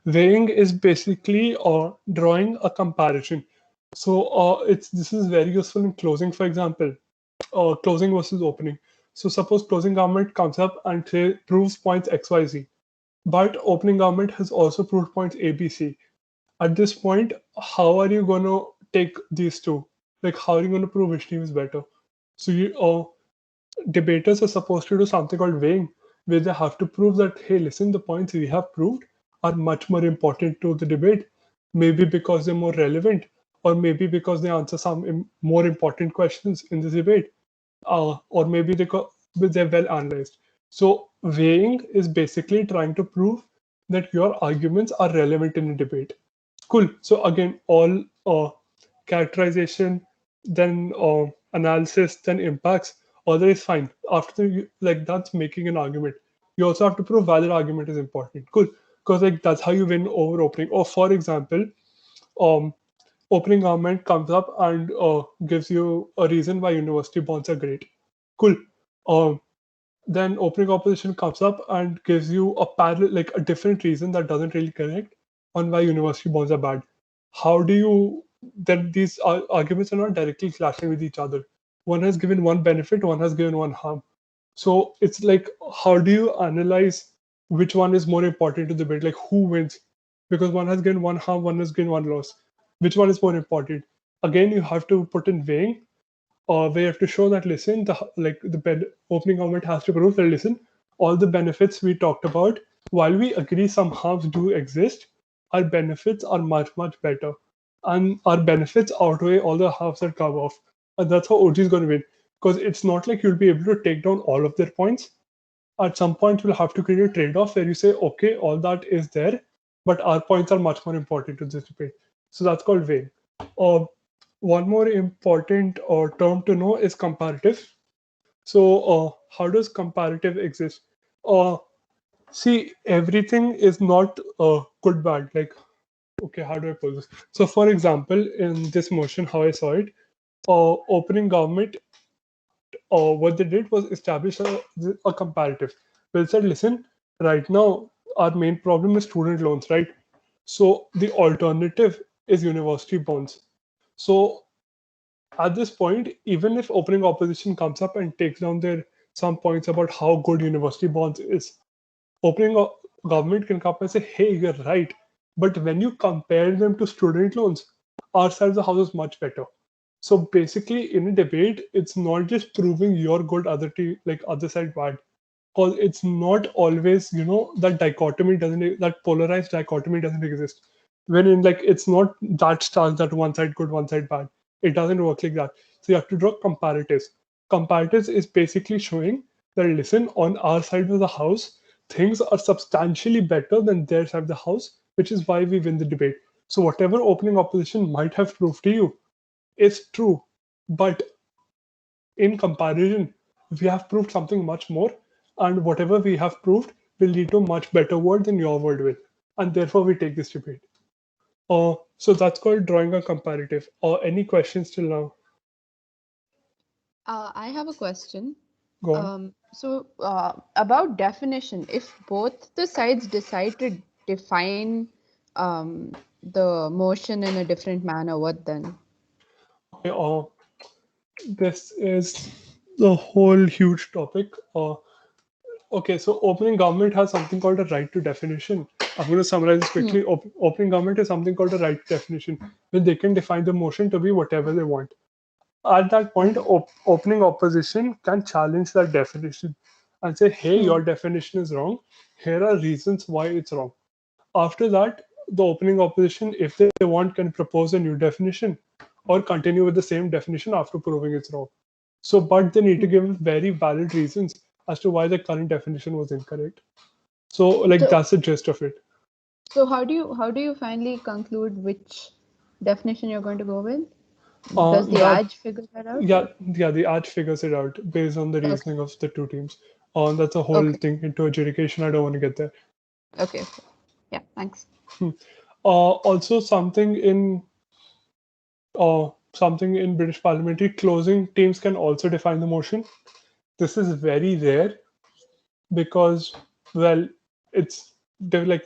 weighing is basically drawing a comparison. So this is very useful in closing, for example, closing versus opening. So suppose closing government comes up and proves points XYZ, but opening government has also proved points ABC. At this point, how are you going to take these two? Like, how are you going to prove which team is better? So debaters are supposed to do something called weighing, where they have to prove that, hey, listen, the points we have proved are much more important to the debate, maybe because they're more relevant, or maybe because they answer some more important questions in this debate, or maybe they're well analyzed. So weighing is basically trying to prove that your arguments are relevant in a debate. Cool. So again, all characterization, then analysis, then impacts, all that is fine. After that's making an argument. You also have to prove why that argument is important. Cool. Because that's how you win over opening. Or for example, um, opening argument comes up and gives you a reason why university bonds are great. Cool. Um, then opening opposition comes up and gives you a parallel, like a different reason that doesn't really connect on why university bonds are bad. How do you then these arguments are not directly clashing with each other? One has given one benefit, one has given one harm. So it's like, how do you analyze which one is more important to the debate? Like, who wins? Because one has given one harm, one has given one loss. Which one is more important? Again, you have to put in weighing, where you have to show that, listen, the opening government has to prove that, listen, all the benefits we talked about, while we agree some harms do exist, our benefits are much, much better. And our benefits outweigh all the harms that come off. And that's how OG is going to win. Because it's not like you'll be able to take down all of their points. At some point, you'll have to create a trade off where you say, okay, all that is there, but our points are much more important to this debate. So that's called weighing. One more important term to know is comparative. So how does comparative exist? See, everything is not good, bad. Like, okay, how do I put this? So for example, in this motion, how I saw it, opening government, what they did was establish a comparative. They said, listen, right now, our main problem is student loans, right? So the alternative is university bonds. So at this point, even if opening opposition comes up and takes down their some points about how good university bonds is, government can come up and say, hey, you're right. But when you compare them to student loans, our side of the house is much better. So basically, in a debate, it's not just proving you're good, other side bad. Because it's not always, that dichotomy that polarized dichotomy doesn't exist. When it's not that stark that one side good, one side bad. It doesn't work like that. So you have to draw comparatives. Comparatives is basically showing that, listen, on our side of the house, things are substantially better than their side of the house, which is why we win the debate. So whatever opening opposition might have proved to you is true, but in comparison, we have proved something much more, and whatever we have proved will lead to a much better world than your world will, and therefore we take this debate. So that's called drawing a comparative. Any questions till now? I have a question. Go on. So about definition, if both the sides decide to define the motion in a different manner, what then? Okay, this is the whole huge topic. Okay, so opening government has something called a right to definition. I'm going to summarize this quickly. Opening government is something called a right to definition, where they can define the motion to be whatever they want. At that point, opening opposition can challenge that definition and say, hey, your definition is wrong. Here are reasons why it's wrong. After that, the opening opposition, if they want, can propose a new definition, or continue with the same definition after proving it's wrong. So, but they need to give very valid reasons as to why the current definition was incorrect. So, like So- that's the gist of it. So how do you finally conclude which definition you're going to go with? Does the that- AJ figure that out? Yeah, the AJ figures it out based on the Okay. reasoning of the two teams. That's a whole Okay. thing into adjudication. I don't want to get there. Okay. Yeah, thanks. Also, something in British parliamentary, closing teams can also define the motion. This is very rare because, well, it's they're like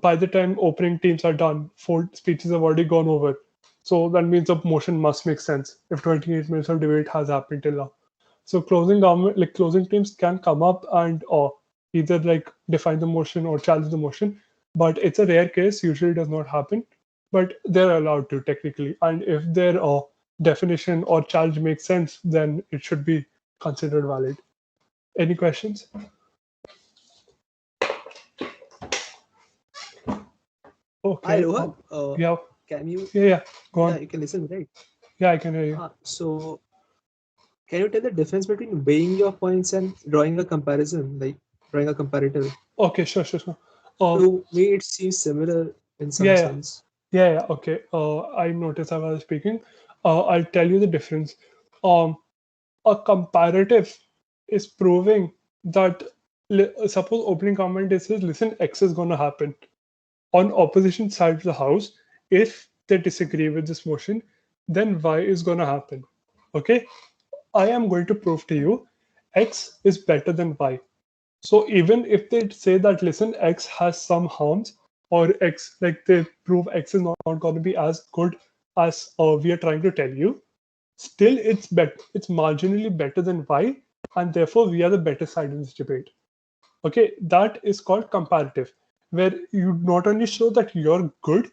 by the time opening teams are done, 4 speeches have already gone over. So that means the motion must make sense if 28 minutes of debate has happened till now. So closing teams can come up and either like define the motion or challenge the motion, but it's a rare case. Usually, it does not happen, but they're allowed to technically. And if their definition or challenge makes sense, then it should be considered valid. Any questions? Okay. Hi, Rohan. Yeah. Can you? Yeah. Go on. Yeah, you can listen, right? Yeah, I can hear you. So, can you tell the difference between weighing your points and drawing a comparison, like drawing a comparative? Okay, sure. To me, it seems similar in some Yeah. sense. Yeah. Okay. I noticed as I was speaking. I'll tell you the difference. A comparative is proving that suppose opening comment is says, listen, X is going to happen. On opposition side of the house, if they disagree with this motion, then Y is going to happen. Okay? I am going to prove to you X is better than Y. So even if they say that, listen, X has some harms, or X, like they prove X is not going to be as good as we are trying to tell you, still it's marginally better than Y, and therefore we are the better side in this debate. Okay, that is called comparative, where you not only show that you're good,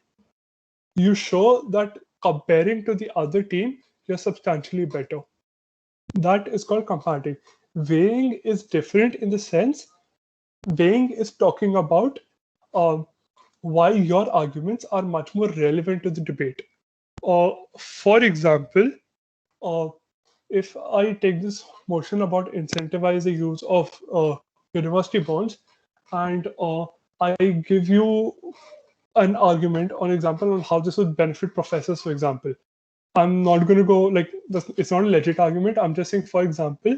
you show that comparing to the other team, you're substantially better. That is called comparative. Weighing is different in the sense, weighing is talking about why your arguments are much more relevant to the debate. For example, if I take this motion about incentivize the use of university bonds, and I give you an argument on example on how this would benefit professors, for example, I'm not going to go like this, it's not a legit argument. I'm just saying, for example,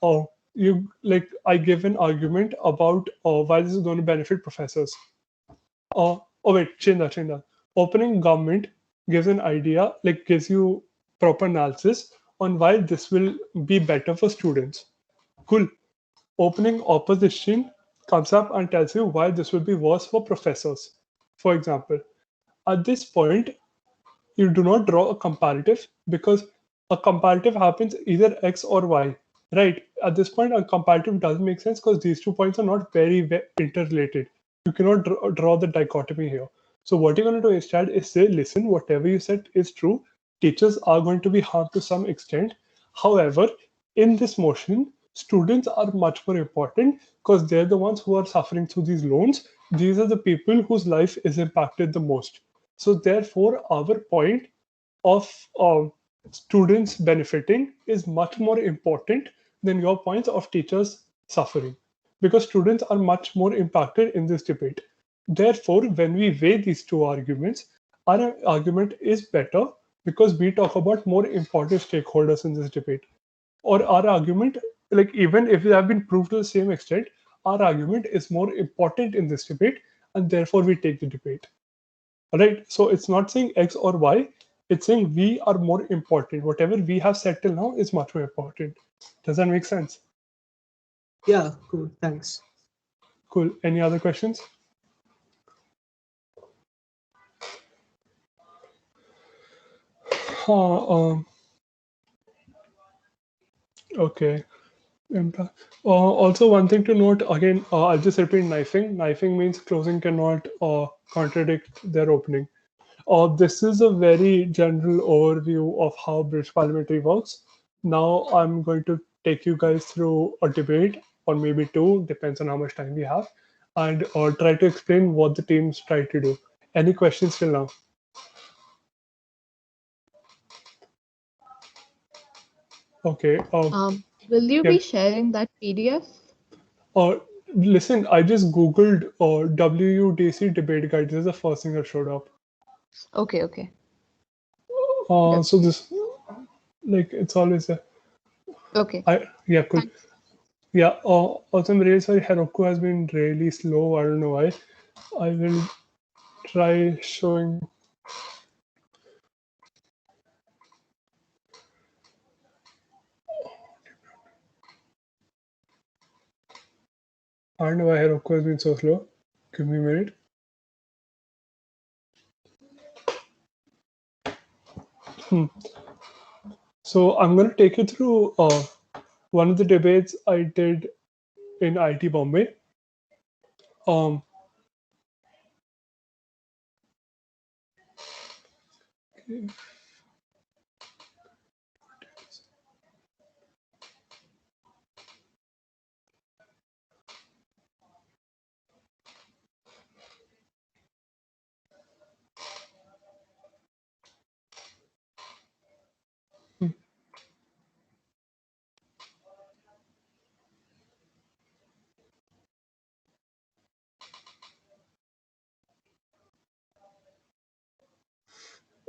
I give an argument about why this is going to benefit professors. Change that. Opening government gives an idea, like gives you proper analysis on why this will be better for students. Cool. Opening opposition comes up and tells you why this will be worse for professors. For example, at this point, you do not draw a comparative because a comparative happens either X or Y, right? At this point, a comparative doesn't make sense because these 2 points are not very interrelated. You cannot draw the dichotomy here. So what you're going to do instead is say, listen, whatever you said is true. Teachers are going to be harmed to some extent. However, in this motion, students are much more important because they're the ones who are suffering through these loans. These are the people whose life is impacted the most. So therefore, our point of students benefiting is much more important than your points of teachers suffering, because students are much more impacted in this debate. Therefore, when we weigh these two arguments, our argument is better because we talk about more important stakeholders in this debate. Or our argument, like even if they have been proved to the same extent, our argument is more important in this debate, and therefore we take the debate. Right? So it's not saying X or Y, it's saying we are more important. Whatever we have said till now is much more important. Does that make sense? Yeah, cool. Thanks. Cool. Any other questions? Okay. Also, one thing to note again, I'll just repeat knifing. Knifing means closing cannot contradict their opening. This is a very general overview of how British parliamentary works. Now I'm going to take you guys through a debate, or maybe two, depends on how much time we have, and try to explain what the teams try to do. Any questions till now? Okay. Will you Yeah. be sharing that PDF? Listen, I just googled WUDC debate guide. This is the first thing that showed up. Okay, okay. Yep. So this, like, it's always a. Okay. Yeah, cool. Thanks. Yeah. Also, I'm really sorry. Heroku has been really slow. I don't know why. I will try showing. I don't know why Heroku has been so slow. Give me a minute. So I'm going to take you through one of the debates I did in IT Bombay.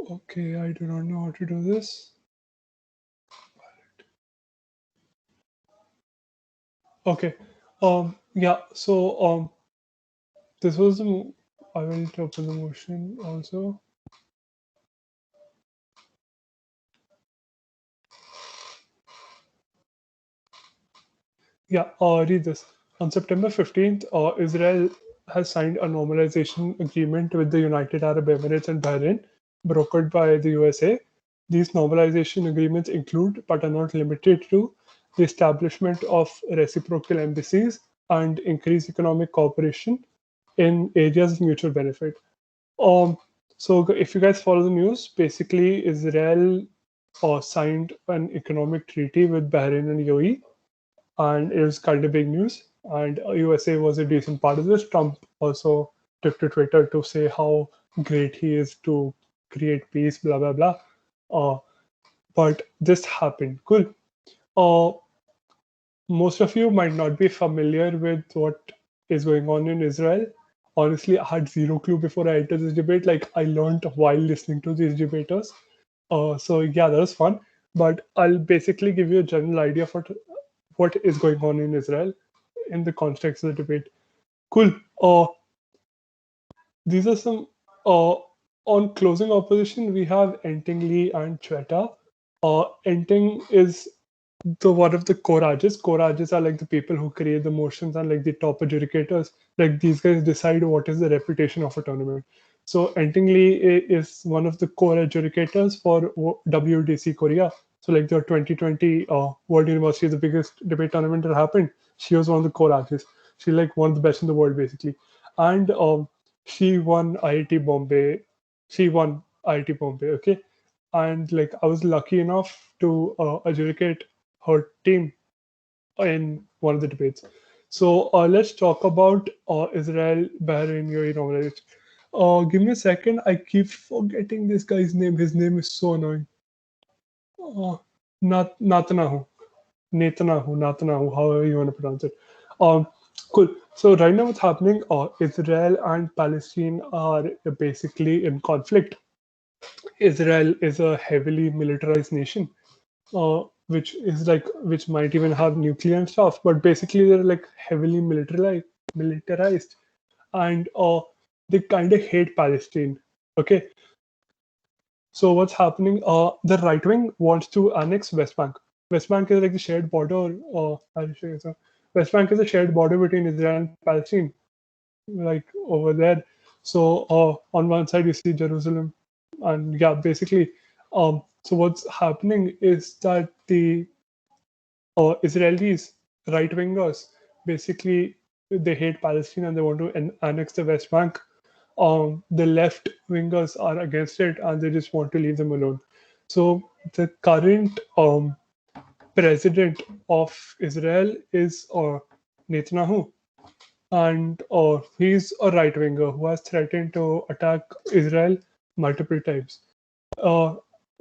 Okay, I do not know how to do this. Okay. Yeah. So this was the. I will open the motion also. Yeah. Read this. On September 15th, Israel has signed a normalization agreement with the United Arab Emirates and Bahrain, brokered by the USA. These normalization agreements include, but are not limited to, the establishment of reciprocal embassies and increased economic cooperation in areas of mutual benefit. So if you guys follow the news, basically Israel signed an economic treaty with Bahrain and UAE, and it was kind of big news. And USA was a decent part of this. Trump also took to Twitter to say how great he is to create peace, blah blah blah. But this happened. Cool. Most of you might not be familiar with what is going on in Israel. Honestly, I had zero clue before I entered this debate. Like, I learned while listening to these debaters. So yeah, that was fun. But I'll basically give you a general idea of what is going on in Israel in the context of the debate. Cool. These are some on closing opposition. We have Enting and Chweta. Enting is the one of the Corages. Corages are like the people who create the motions and like the top adjudicators. Like these guys decide what is the reputation of a tournament. So Enting is one of the core adjudicators for WDC Korea. So like the 2020 World University, the biggest debate tournament that happened. She was one of the Corages. She's like one of the best in the world basically. And she won IIT Bombay. She won IIT Bombay. Okay. And like I was lucky enough to adjudicate her team in one of the debates. So let's talk about Israel, Bahrain, UAE normalization. Give me a second. I keep forgetting this guy's name. His name is so annoying. Netanyahu. Netanyahu, however you want to pronounce it. Cool. So right now what's happening, Israel and Palestine are basically in conflict. Israel is a heavily militarized nation, which might even have nuclear and stuff, but basically they're like heavily militarized, and they kind of hate Palestine. Okay, so what's happening? The right wing wants to annex West Bank. West Bank is like the shared border. I'll show you some. West Bank is a shared border between Israel and Palestine, like over there. So on one side you see Jerusalem, and yeah, basically. So what's happening is that the Israelis, right wingers, basically they hate Palestine and they want to annex the West Bank. The left wingers are against it and they just want to leave them alone. So the current president of Israel is Netanyahu, and he's a right winger who has threatened to attack Israel multiple times.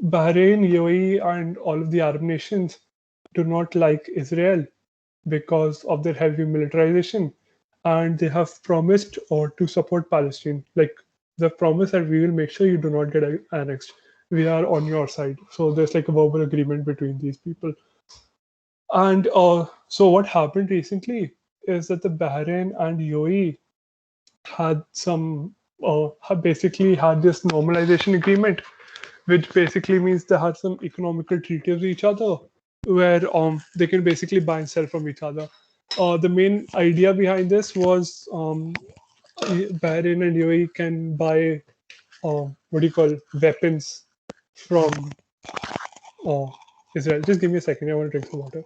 Bahrain, UAE, and all of the Arab nations do not like Israel because of their heavy militarization, and they have promised or to support Palestine. Like the promise that we will make sure you do not get annexed. We are on your side. So there's like a verbal agreement between these people. And so what happened recently is that the Bahrain and UAE had basically had this normalization agreement, which basically means they had some economical treaties with each other, where they can basically buy and sell from each other. The main idea behind this was Bahrain and UAE can buy what do you call weapons from uh, Israel. Just give me a second. I want to drink some water.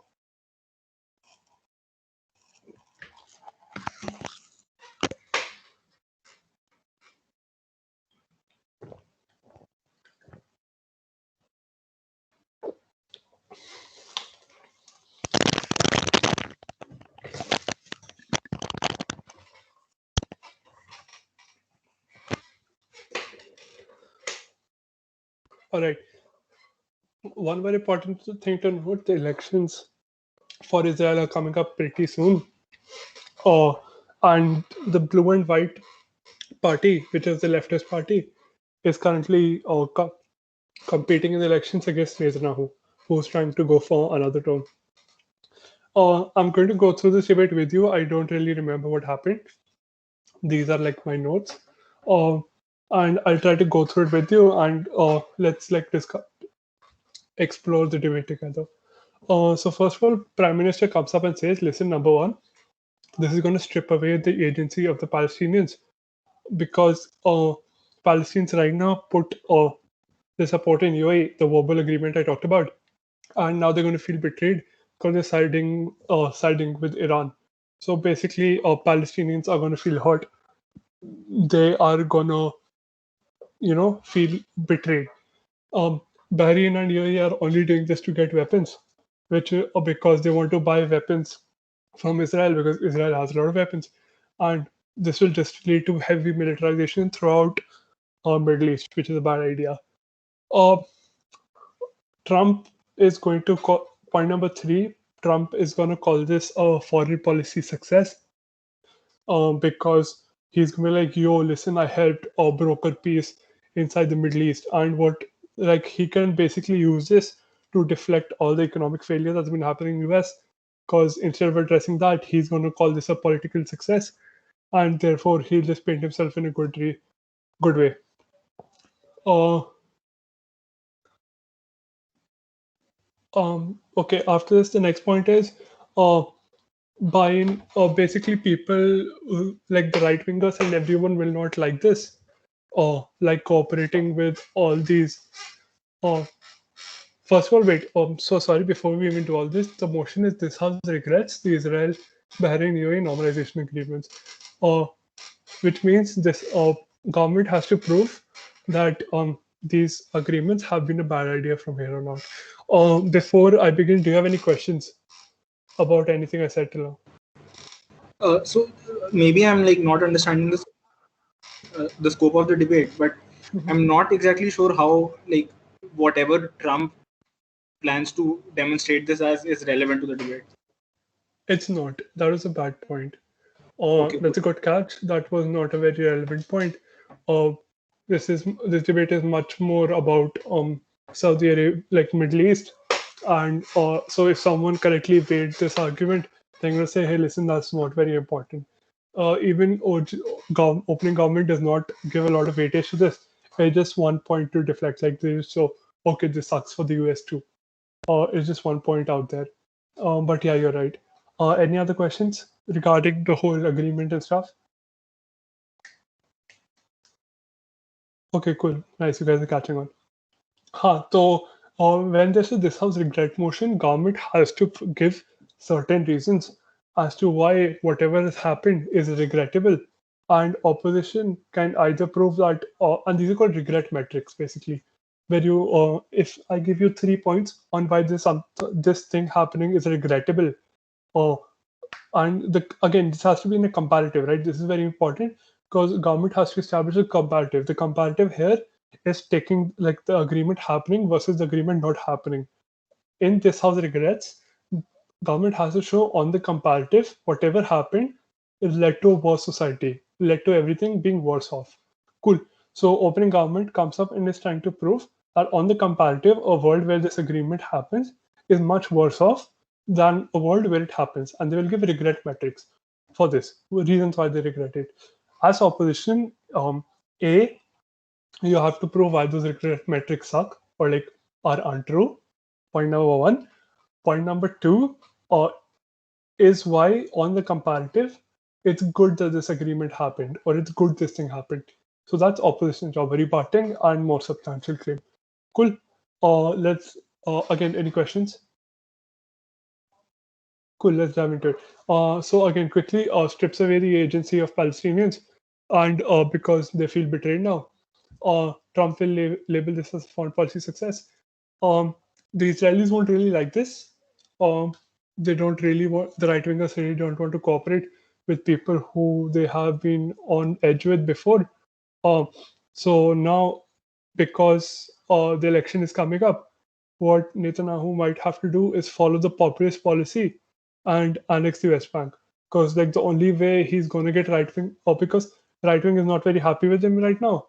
All right. One very important thing to note: the elections for Israel are coming up pretty soon. And the blue and white party, which is the leftist party, is currently competing in the elections against Netanyahu, who's trying to go for another term. I'm going to go through this debate with you. I don't really remember what happened. These are like my notes. And I'll try to go through it with you, and let's like explore the debate together. So first of all, Prime Minister comes up and says, listen, number one, this is going to strip away the agency of the Palestinians, because Palestinians right now put the support in UAE, the verbal agreement I talked about, and now they're going to feel betrayed because they're siding with Iran. So basically, Palestinians are going to feel hurt. They are going to, feel betrayed. Bahrain and UAE are only doing this to get weapons, which because they want to buy weapons from Israel, because Israel has a lot of weapons, and this will just lead to heavy militarization throughout Middle East, which is a bad idea. Trump is going to call, point number 3. Trump is going to call this a foreign policy success, because he's going to be like, yo, listen, I helped broker peace inside the Middle East, and what like he can basically use this to deflect all the economic failure that's been happening in the US, because instead of addressing that, he's going to call this a political success, and therefore he'll just paint himself in a good way. Okay, after this, the next point is buying basically people like the right wingers and everyone will not like this, or like cooperating with all these. First of all, wait, so sorry, before we even do all this, the motion is this House regrets the Israel Bahrain UAE normalization agreements, which means this government has to prove that these agreements have been a bad idea from here on out. Before I begin, do you have any questions about anything I said till now? So maybe I'm like not understanding this the scope of the debate, but I'm not exactly sure how like whatever Trump plans to demonstrate this as is relevant to the debate. It's not. That was a bad point. Okay, That's a good catch. That was not a very relevant point. This debate is much more about Saudi Arabia, like Middle East, and so if someone correctly weighed this argument, they're going to say, hey, listen, that's not very important. Even opening government does not give a lot of weightage to this. It's just one point to deflect, like this. So okay, this sucks for the US too. It's just one point out there. But yeah, you're right. Any other questions regarding the whole agreement and stuff? Okay, cool. Nice, you guys are catching on. So when there's a this house regret motion, government has to give certain reasons as to why whatever has happened is regrettable, and opposition can either prove that, and these are called regret metrics, basically, where you, if I give you 3 points on why this thing happening is regrettable, and again, this has to be in a comparative, right? This is very important because government has to establish a comparative. The comparative here is taking like the agreement happening versus the agreement not happening. In this house regrets, government has to show on the comparative whatever happened is led to a worse society, led to everything being worse off. Cool. So opening government comes up and is trying to prove that on the comparative, a world where this agreement happens is much worse off than a world where it happens, and they will give regret metrics for this, reasons why they regret it. As opposition, A, you have to prove why those regret metrics suck or like are untrue. Point number one. Point number two is why on the comparative, it's good that this agreement happened or it's good this thing happened. So that's opposition job, rebutting and more substantial claim. Cool. Let's again, any questions? Cool, let's dive into it. So again, quickly, strips away the agency of Palestinians, and because they feel betrayed now, Trump will label this as a foreign policy success. The Israelis won't really like this. They don't really want, the right wingers really don't want to cooperate with people who they have been on edge with before. So now, because the election is coming up, what Netanyahu might have to do is follow the populist policy and annex the West Bank. Because like the only way he's going to get right wing, or because right wing is not very happy with him right now.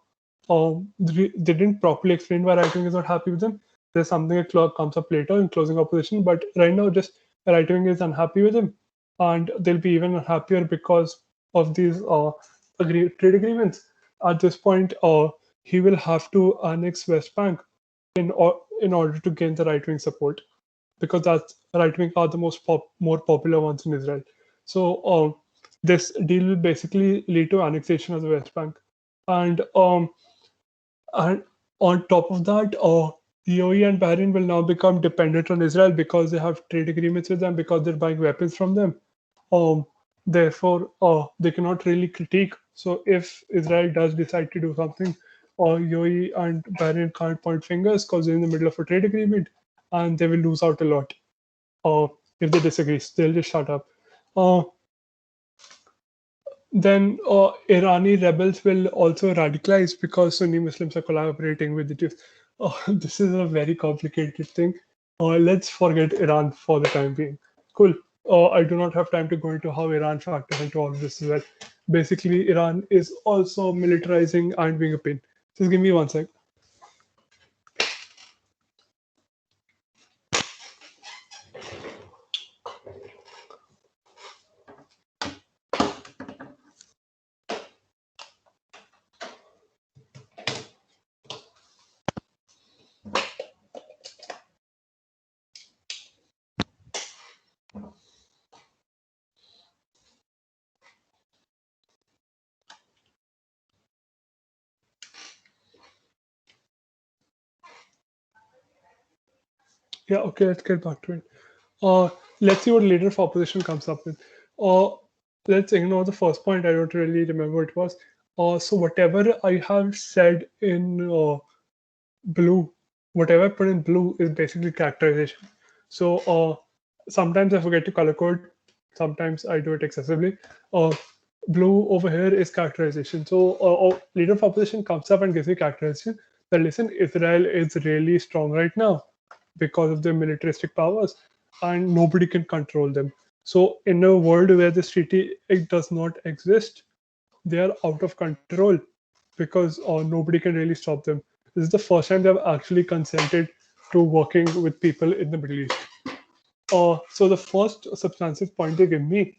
They didn't properly explain why right wing is not happy with him. There's something that comes up later in closing opposition, but right now just right wing is unhappy with him, and they'll be even happier because of these trade agreements. At this point, he will have to annex West Bank in order to gain the right wing support, because that's right wing are the more popular ones in Israel. So this deal will basically lead to annexation of the West Bank, and on top of that, UAE and Bahrain will now become dependent on Israel because they have trade agreements with them, because they're buying weapons from them. Therefore, they cannot really critique. So if Israel does decide to do something, UAE and Bahrain can't point fingers because they're in the middle of a trade agreement, and they will lose out a lot. If they disagree, they'll just shut up. Then Irani rebels will also radicalize because Sunni Muslims are collaborating with the Jews. This is a very complicated thing. Let's forget Iran for the time being. Cool. I do not have time to go into how Iran factors into all of this as well. Basically, Iran is also militarizing and being a pain. Just give me one sec. Yeah, okay, let's get back to it. Let's see what leader of opposition comes up with. Let's ignore the first point. I don't really remember what it was. So whatever I have said in blue, whatever I put in blue is basically characterization. So sometimes I forget to color code. Sometimes I do it excessively. Blue over here is characterization. So leader of opposition comes up and gives me characterization that listen, Israel is really strong right now because of their militaristic powers, and nobody can control them. So in a world where this treaty it does not exist, they are out of control because nobody can really stop them. This is the first time they've actually consented to working with people in the Middle East. So the first substantive point they give me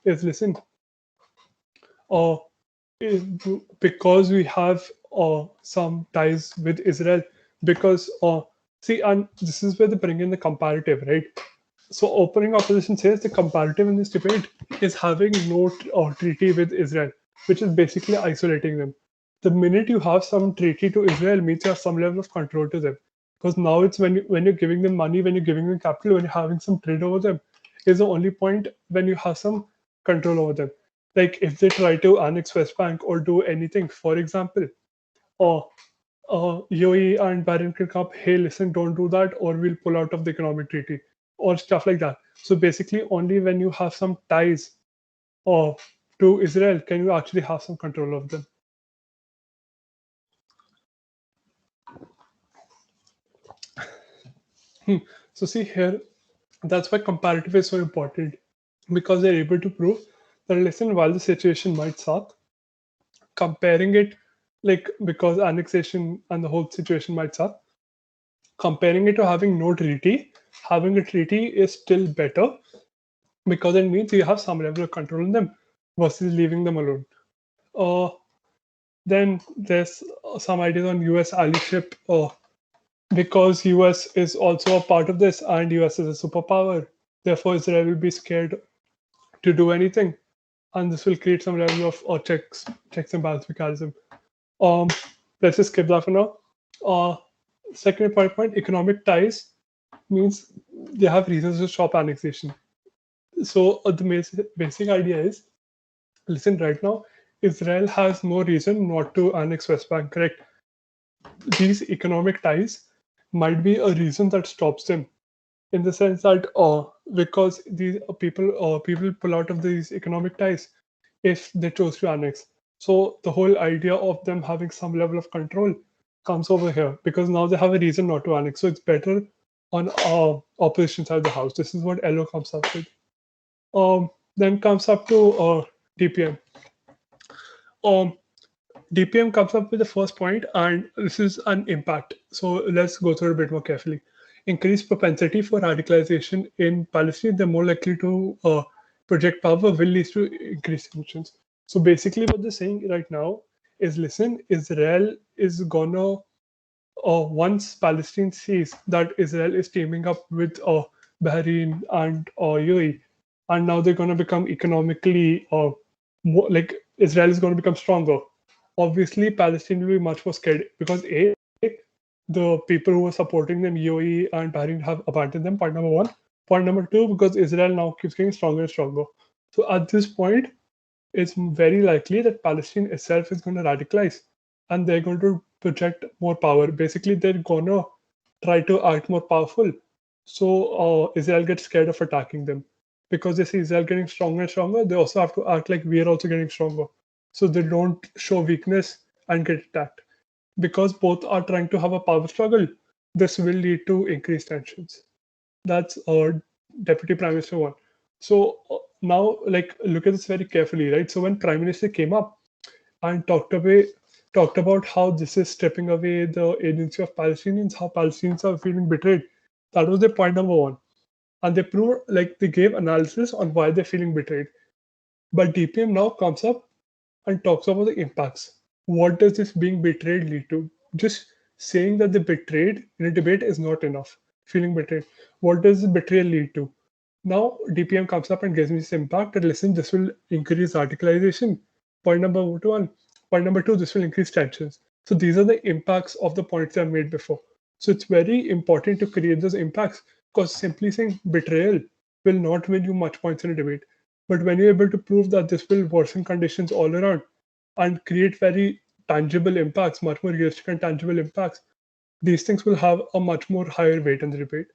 is listen, uh, because we have some ties with Israel, because see, and this is where they bring in the comparative, right? So opening opposition says the comparative in this debate is having no treaty with Israel, which is basically isolating them. The minute you have some treaty to Israel means you have some level of control to them, because now it's when you're giving them money, when you're giving them capital, when you're having some trade over them, is the only point when you have some control over them. Like if they try to annex West Bank or do anything, for example, or UAE and Bahrain can come, hey, listen, don't do that, or we'll pull out of the economic treaty, or stuff like that. So basically, only when you have some ties to Israel can you actually have some control of them. So see here, That's why comparative is so important, because they're able to prove that, listen, while the situation might suck, comparing it, like, because annexation and the whole situation might suck, comparing it to having no treaty, having a treaty is still better, because it means you have some level of control on them versus leaving them alone. Uh, then there's some ideas on US allyship, because US is also a part of this and US is a superpower. Therefore, Israel will be scared to do anything, and this will create some level of checks and balance mechanism. Um, let's just skip that for now. Second important point, economic ties means they have reasons to stop annexation. So the basic idea is, listen, right now, Israel has no reason not to annex West Bank, correct? These economic ties might be a reason that stops them, in the sense that because these people pull out of these economic ties if they chose to annex. So the whole idea of them having some level of control comes over here, because now they have a reason not to annex. So it's better on opposition side of the house. This is what LO comes up with. Then comes up to DPM. DPM comes up with the first point, and this is an impact. So let's go through it a bit more carefully. Increased propensity for radicalization in Palestine, they're more likely to project power, will lead to increased tensions. So basically, what they're saying right now is, listen, Israel is gonna, once Palestine sees that Israel is teaming up with Bahrain and UAE, and now they're gonna become economically more, like, Israel is gonna become stronger. Obviously, Palestine will be much more scared, because the people who were supporting them, UAE and Bahrain, have abandoned them. Point number one. Point number two, because Israel now keeps getting stronger and stronger. So at this point, it's very likely that Palestine itself is going to radicalize, and they're going to project more power. Basically, they're going to try to act more powerful. So Israel gets scared of attacking them, because they see Israel getting stronger and stronger. They also have to act like we are also getting stronger, so they don't show weakness and get attacked. Because both are trying to have a power struggle, this will lead to increased tensions. That's Deputy Prime Minister one. So now, like, look at this very carefully, right? So when Prime Minister came up and talked about how this is stripping away the agency of Palestinians, how Palestinians are feeling betrayed, that was their point number one. And they proved, like, they gave analysis on why they're feeling betrayed. But DPM now comes up and talks about the impacts. What does this being betrayed lead to? Just saying that they betrayed in a debate is not enough. Feeling betrayed. What does the betrayal lead to? Now DPM comes up and gives me this impact that, listen, this will increase radicalization. Point number one. Point number two, this will increase tensions. So these are the impacts of the points I made before. So it's very important to create those impacts, because simply saying betrayal will not win you much points in a debate. But when you're able to prove that this will worsen conditions all around and create very tangible impacts, much more realistic and tangible impacts, these things will have a much more higher weight in the debate.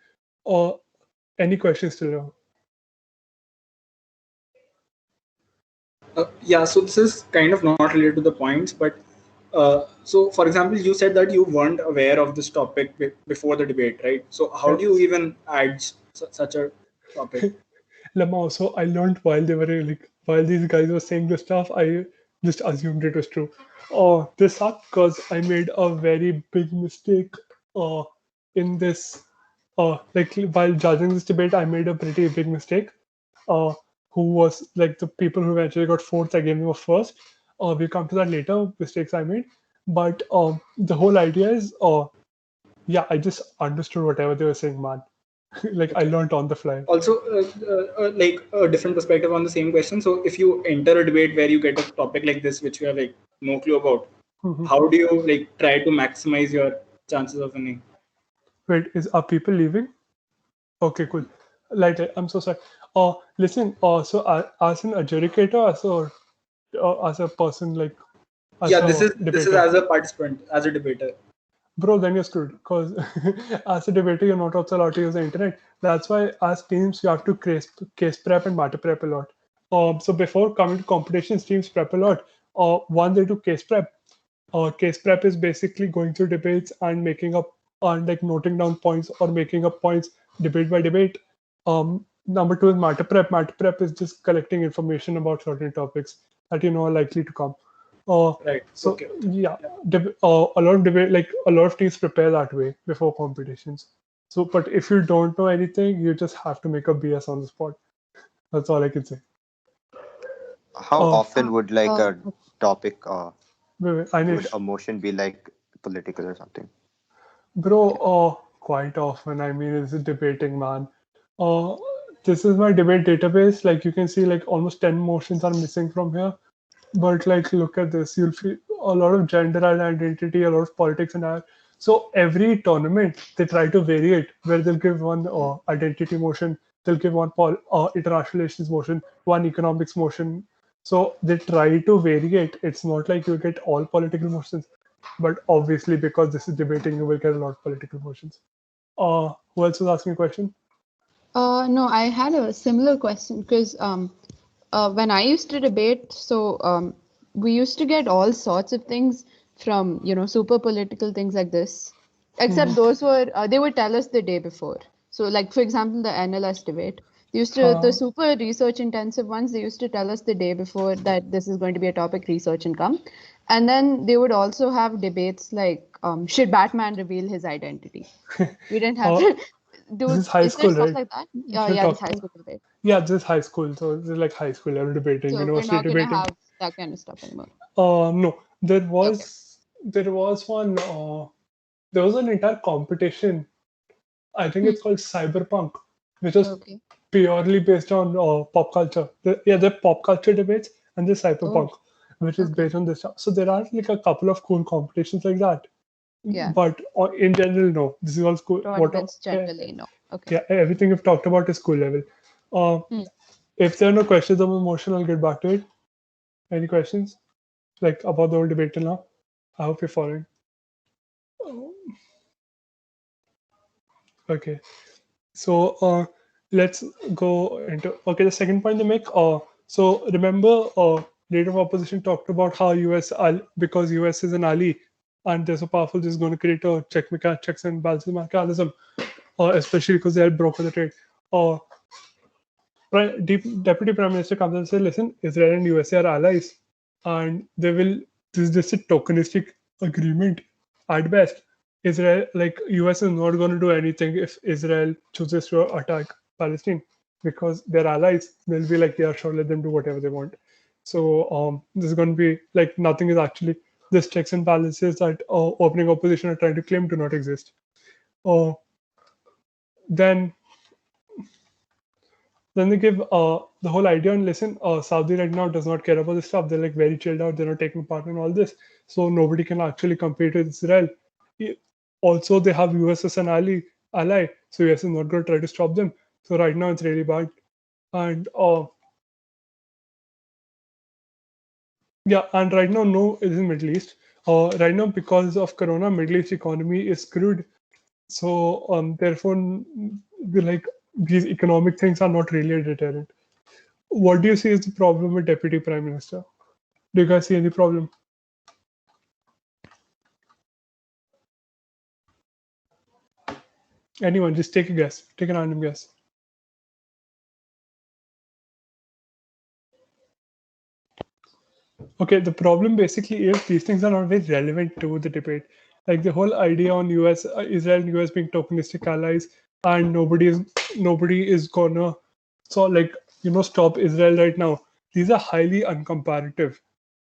Any questions till now? Yeah, so this is kind of not related to the points, but so for example, you said that you weren't aware of this topic before the debate, right? So how do you even add such a topic? Lamau, so I learned while they were like, while these guys were saying this stuff, I just assumed it was true. This sucked because I made a very big mistake in this. Like, while judging this debate, I made a pretty big mistake. Who was, like, the people who eventually got fourth, I gave them a first. We'll come to that later, mistakes I made. But the whole idea is, yeah, I just understood whatever they were saying, man. Like, I learned on the fly. Also, like a different perspective on the same question. So if you enter a debate where you get a topic like this, which you have like no clue about, how do you like try to maximize your chances of winning? Wait, are people leaving? Okay, cool. Like, I'm so sorry. Listen. So as an adjudicator, as a person, like, as Yeah, a this is debater. as a participant, as a debater. Bro, then you're screwed, because as a debater, you're not also allowed to use the internet. That's why, as teams, you have to case prep and matter prep a lot. So before coming to competitions, teams prep a lot. One, they do case prep. Case prep is basically going through debates and making up, and like noting down points or making up points debate by debate. Number two is matter prep. Matter prep is just collecting information about certain topics that you know are likely to come. Right. So Okay. yeah, a lot of debate, like a lot of teams prepare that way before competitions. So, but if you don't know anything, you just have to make a BS on the spot. That's all I can say. How Uh, often would like a topic would Anish, a motion be like political or something? bro, quite often. I mean, it's a debating, man. Uh, this is my debate database. Like you can see, like almost 10 motions are missing from here. But like, look at this. You'll feel a lot of gender and identity, a lot of politics and that. So every tournament, they try to vary it, where they'll give one identity motion, they'll give one international relations motion, one economics motion. So they try to vary it. It's not like you get all political motions, but obviously because this is debating, you will get a lot of political motions. Who else was asking a question? No, I had a similar question because when I used to debate, we used to get all sorts of things from, super political things like this, except those were, they would tell us the day before. So, like, for example, the NLS debate, the super research intensive ones, they used to tell us the day before that this is going to be a topic, research and come. And then they would also have debates like, should Batman reveal his identity? We didn't have to. This is high Is there school, stuff right? like that? You're Yeah, this high talking. school debate. Yeah, this is high school. So this is like high school level debating, So we're university not gonna debating. have that kind of stuff anymore. No, there Okay. was one. There was an entire competition. I think it's called Cyberpunk, which was Okay. purely based on pop culture. The pop culture debates and the Cyberpunk, which is Okay. based on this stuff. So there are like a couple of cool competitions like that. Yeah. But in general, no. This is all school. Tournaments generally, no. Okay. Yeah, everything we've talked about is school level. If there are no questions on emotion, I'll get back to it. Any questions? Like about the whole debate till now? I hope you're following. Okay. So let's go into the second point they make. So remember, leader of opposition talked about how because US is an ally and they're so powerful, this is going to create a checks and balances mechanism, especially because they had broken the trade. Deputy Prime Minister comes and says, "Listen, Israel and USA are allies, and they will. This is just a tokenistic agreement at best. Israel, like US, is not going to do anything if Israel chooses to attack Palestine because they're allies. They'll be like, yeah, sure, let them do whatever they want. So this is going to be like nothing is actually this checks and balances that opening opposition are trying to claim do not exist. Then they give the whole idea and listen, Saudi right now does not care about this stuff. They're like very chilled out. They're not taking part in all this. So nobody can actually compete with Israel. Also, they have US as an ally. So US is not going to try to stop them. So right now it's really bad. And and right now, no, it is in Middle East. Right now, because of Corona, Middle East economy is screwed. So therefore, these economic things are not really a deterrent. What do you see is the problem with Deputy Prime Minister? Do you guys see any problem? Anyone, just take a guess. Take a random guess. Okay, the problem basically is these things are not very relevant to the debate. Like the whole idea on Israel and US being tokenistic allies, and nobody is gonna stop Israel right now. These are highly uncomparative,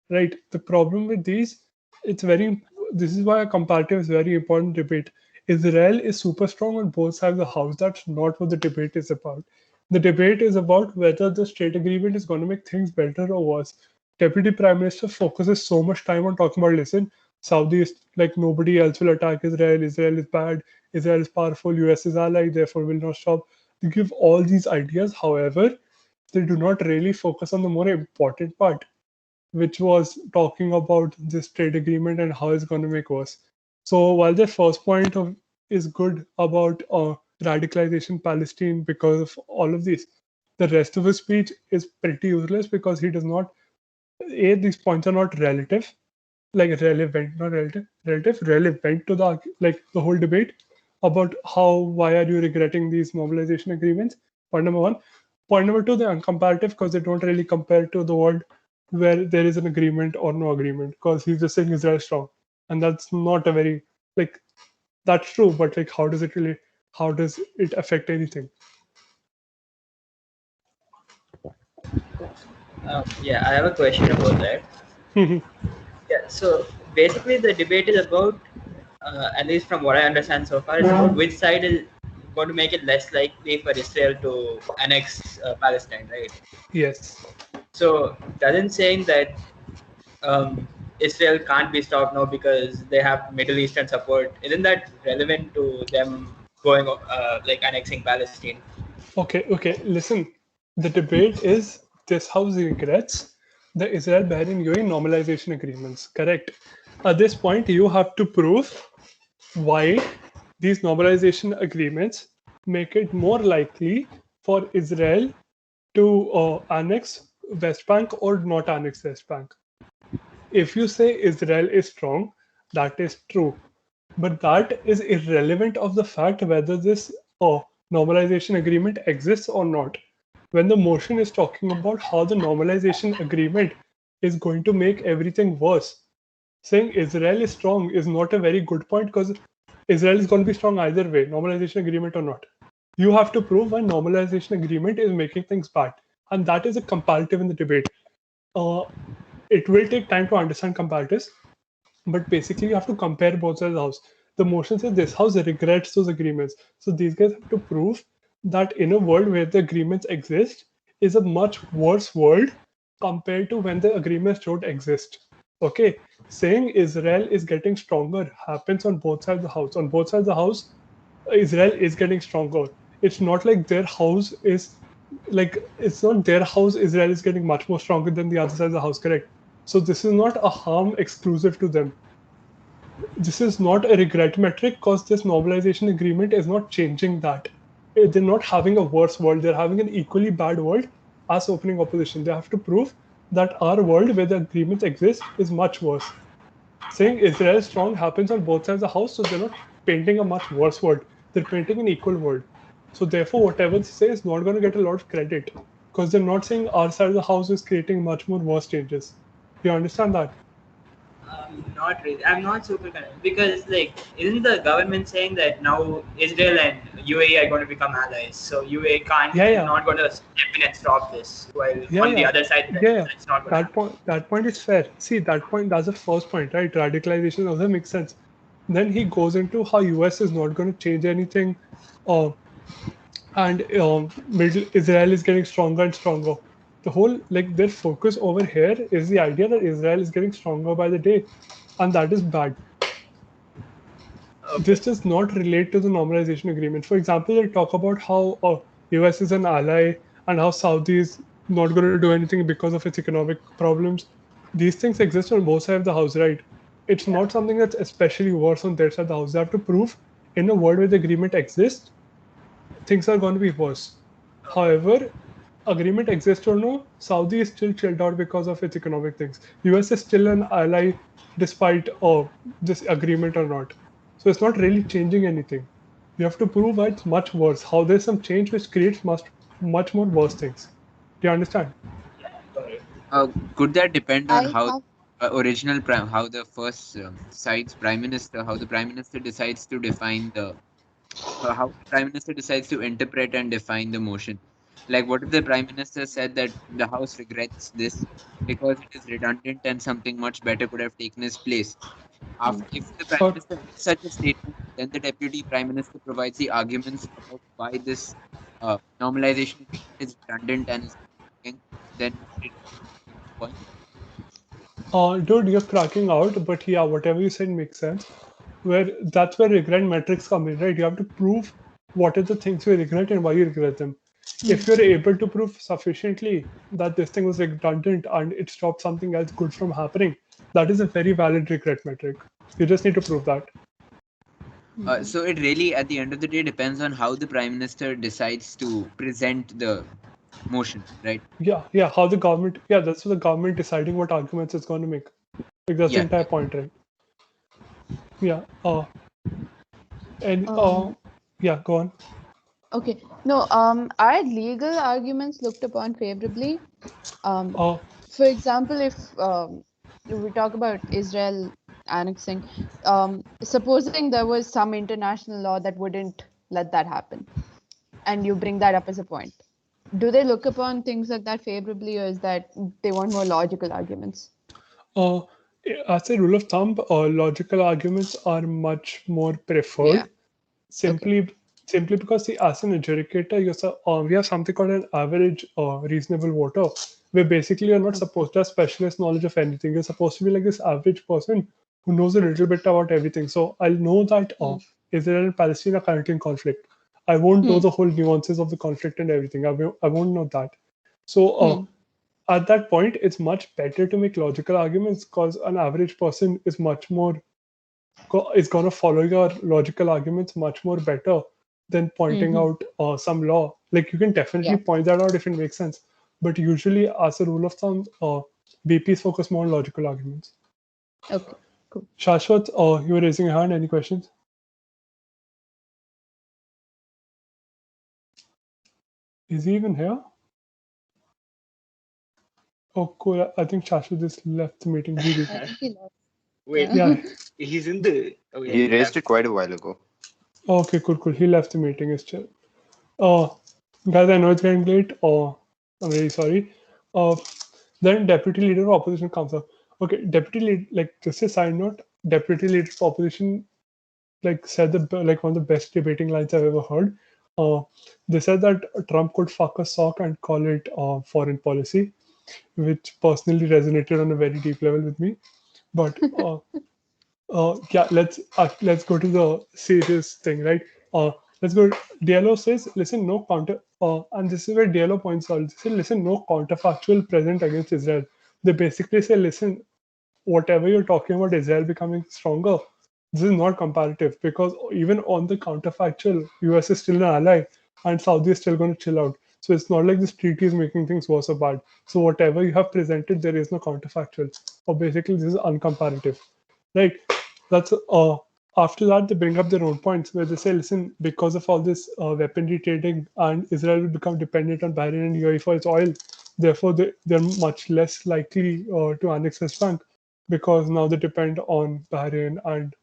right? The problem with these, this is why a comparative is very important debate. Israel is super strong on both sides of the house. That's not what the debate is about. The debate is about whether the trade agreement is going to make things better or worse. Deputy Prime Minister focuses so much time on talking about, listen, Saudi is like nobody else will attack Israel. Israel is bad. Israel is powerful. US is ally, therefore will not stop. They give all these ideas. However, they do not really focus on the more important part, which was talking about this trade agreement and how it's going to make worse. So while the first point is good about radicalization Palestine because of all of these, the rest of his speech is pretty useless because he does not. These points are not relative, like relevant, not relevant to the whole debate about why are you regretting these mobilization agreements. Point number one. Point number two, they're uncomparative because they don't really compare to the world where there is an agreement or no agreement, because he's just saying Israel is strong. And that's not a very, like, that's true, but like, how does it affect anything? Yeah, I have a question about that. Yeah, so basically the debate is about, at least from what I understand so far, is about which side is going to make it less likely for Israel to annex Palestine, right? Yes. So doesn't saying that Israel can't be stopped now because they have Middle Eastern support, isn't that relevant to them going like annexing Palestine? Okay, listen. The debate is this house regrets the Israel-Bahrain UAE normalization agreements, correct? At this point, you have to prove why these normalization agreements make it more likely for Israel to annex West Bank or not annex West Bank. If you say Israel is strong, that is true. But that is irrelevant of the fact whether this normalization agreement exists or not. When the motion is talking about how the normalization agreement is going to make everything worse, saying Israel is strong is not a very good point, because Israel is going to be strong either way, normalization agreement or not. You have to prove why normalization agreement is making things bad. And that is a comparative in the debate. It will take time to understand comparatives, but basically you have to compare both sides of the house. The motion says this house regrets those agreements. So these guys have to prove that in a world where the agreements exist is a much worse world compared to when the agreements don't exist. Okay, saying Israel is getting stronger happens on both sides of the house. On both sides of the house, Israel is getting stronger. It's not like their house is like, it's not their house. Israel is getting much more stronger than the other side of the house, correct? So this is not a harm exclusive to them. This is not a regret metric because this normalization agreement is not changing that. They're not having a worse world. They're having an equally bad world as opening opposition. They have to prove that our world where the agreements exist is much worse. Saying Israel is strong happens on both sides of the house, so they're not painting a much worse world. They're painting an equal world. So therefore, whatever they say is not going to get a lot of credit because they're not saying our side of the house is creating much more worse changes. You understand that? Not really. I'm not super convinced because, like, isn't the government saying that now Israel and UAE are going to become allies? So UAE can't not going to step in and stop this. While on the other side, it's not going to happen. That point is fair. See, that point, that's the first point, right? Radicalization also makes sense. Then he goes into how US is not going to change anything, and Middle Israel is getting stronger and stronger. The whole, like, their focus over here is the idea that Israel is getting stronger by the day, and that is bad. This does not relate to the normalization agreement. For example, they talk about how US is an ally and how Saudi is not going to do anything because of its economic problems. These things exist on both sides of the house, right? It's not something that's especially worse on their side of the house. They have to prove in a world where the agreement exists, things are going to be worse. However, agreement exists or no, Saudi is still chilled out because of its economic things. US is still an ally despite this agreement or not. So it's not really changing anything. You have to prove why it's much worse. How there's some change which creates much more worse things. Do you understand? Could that depend on I how have how the first side's prime minister, how the prime minister decides to define the how the prime minister decides to interpret and define the motion? Like, what if the prime minister said that the house regrets this because it is redundant and something much better could have taken its place? If the prime Or minister makes such a statement, then the deputy prime minister provides the arguments about why this normalization agreement is redundant and is working. Then it point. dude, you're cracking out, but yeah, whatever you said makes sense. Where that's where regret metrics come in, right? You have to prove what are the things you regret and why you regret them. If you're able to prove sufficiently that this thing was redundant and it stopped something else good from happening, that is a very valid regret metric. You just need to prove that. So it really, at the end of the day, depends on how the prime minister decides to present the motion, right? Yeah. How the government, yeah, that's the government deciding what arguments it's going to make. Like that's the Yeah. entire point, right? Yeah. And Um, yeah, go on. Okay. No, are legal arguments looked upon favorably? Um, Uh, for example, if we talk about Israel annexing, supposing there was some international law that wouldn't let that happen, and you bring that up as a point, do they look upon things like that favorably, or is that they want more logical arguments? uh, as a rule of thumb, logical arguments are much more Yeah. preferred. Okay. Simply because, see, as an adjudicator, we have something called an average reasonable voter, where basically you're not Okay. supposed to have specialist knowledge of anything. You're supposed to be like this average person who knows a little bit about everything. So I'll know that Israel and Palestine are currently in conflict. I won't know Hmm. the whole nuances of the conflict and everything. I won't know that. So Hmm. at that point, it's much better to make logical arguments because an average person is much more is going to follow your logical arguments much more better than pointing Hmm. out some law. Like you can definitely Yeah. point that out if it makes sense, but usually, as a rule of thumb, BPs focus more on logical arguments. Okay. Cool. Shashwat, you were raising your hand. Any questions? Is he even here? Oh, cool. I think Shashwat just left the meeting. I think he left. Wait, Yeah. Yeah. he's in the. Oh yeah, He he raised left. it quite a while ago. Okay, cool. He left the meeting. It's chill. Uh, Guys, I know it's getting late. I'm really sorry. Uh, then deputy leader of opposition comes up. Okay, deputy lead, like just a side note, deputy leader of opposition like said like one of the best debating lines I've ever heard. Uh, they said that Trump could fuck a sock and call it foreign policy, which personally resonated on a very deep level with me. But yeah, let's go to the serious thing, right? Let's go. Diallo says, listen, no counter, and this is where Diallo points out. They say, listen, no counterfactual present against Israel. They basically say, listen, whatever you're talking about Israel becoming stronger, this is not comparative because even on the counterfactual, US is still an ally and Saudi is still going to chill out. So it's not like this treaty is making things worse or bad. So whatever you have presented, there is no counterfactual. Or basically, this is uncomparative, right? That's after that they bring up their own points where they say, listen, because of all this weaponry trading and Israel will become dependent on Bahrain and UAE for its oil, therefore they're much less likely to annex West Bank because now they depend on Bahrain and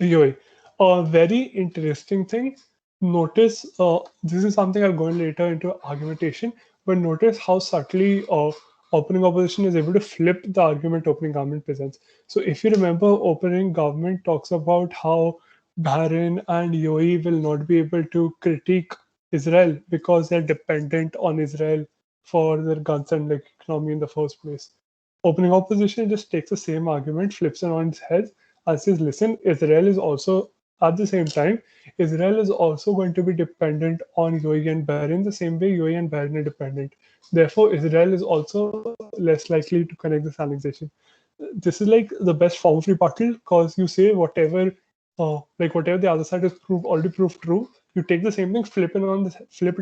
UAE. A very interesting thing. Notice this is something I'll go in later into argumentation, but notice how subtly opening opposition is able to flip the argument opening government presents. So if you remember, opening government talks about how Bahrain and UAE will not be able to critique Israel because they're dependent on Israel for their guns and like economy in the first place. Opening opposition just takes the same argument, flips it on its head, and says, listen, Israel is also, at the same time, Israel is also going to be dependent on UAE and Bahrain the same way UAE and Bahrain are dependent. Therefore, Israel is also less likely to connect this annexation. This is like the best form of rebuttal because you say whatever the other side has already proved true, you take the same thing, flip it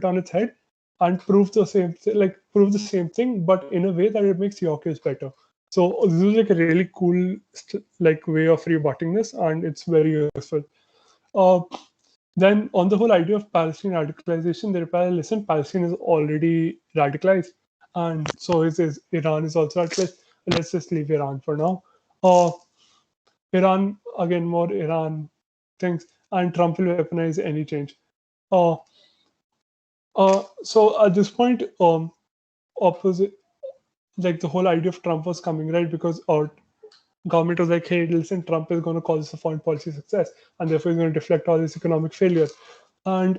on its head, and prove the same thing, but in a way that it makes your case better. So this is like a really cool like way of rebutting this, and it's very useful. Uh, then on the whole idea of Palestinian radicalization, they reply, listen, Palestine is already radicalized, and so is Iran is also radicalized. Let's just leave Iran for now. Iran, again, more Iran things, and Trump will weaponize any change. Uh, so at this point, opposite, like the whole idea of Trump was coming, right? Because our government was like, hey, listen, Trump is going to cause this a foreign policy success, and therefore he's going to deflect all this economic failure. And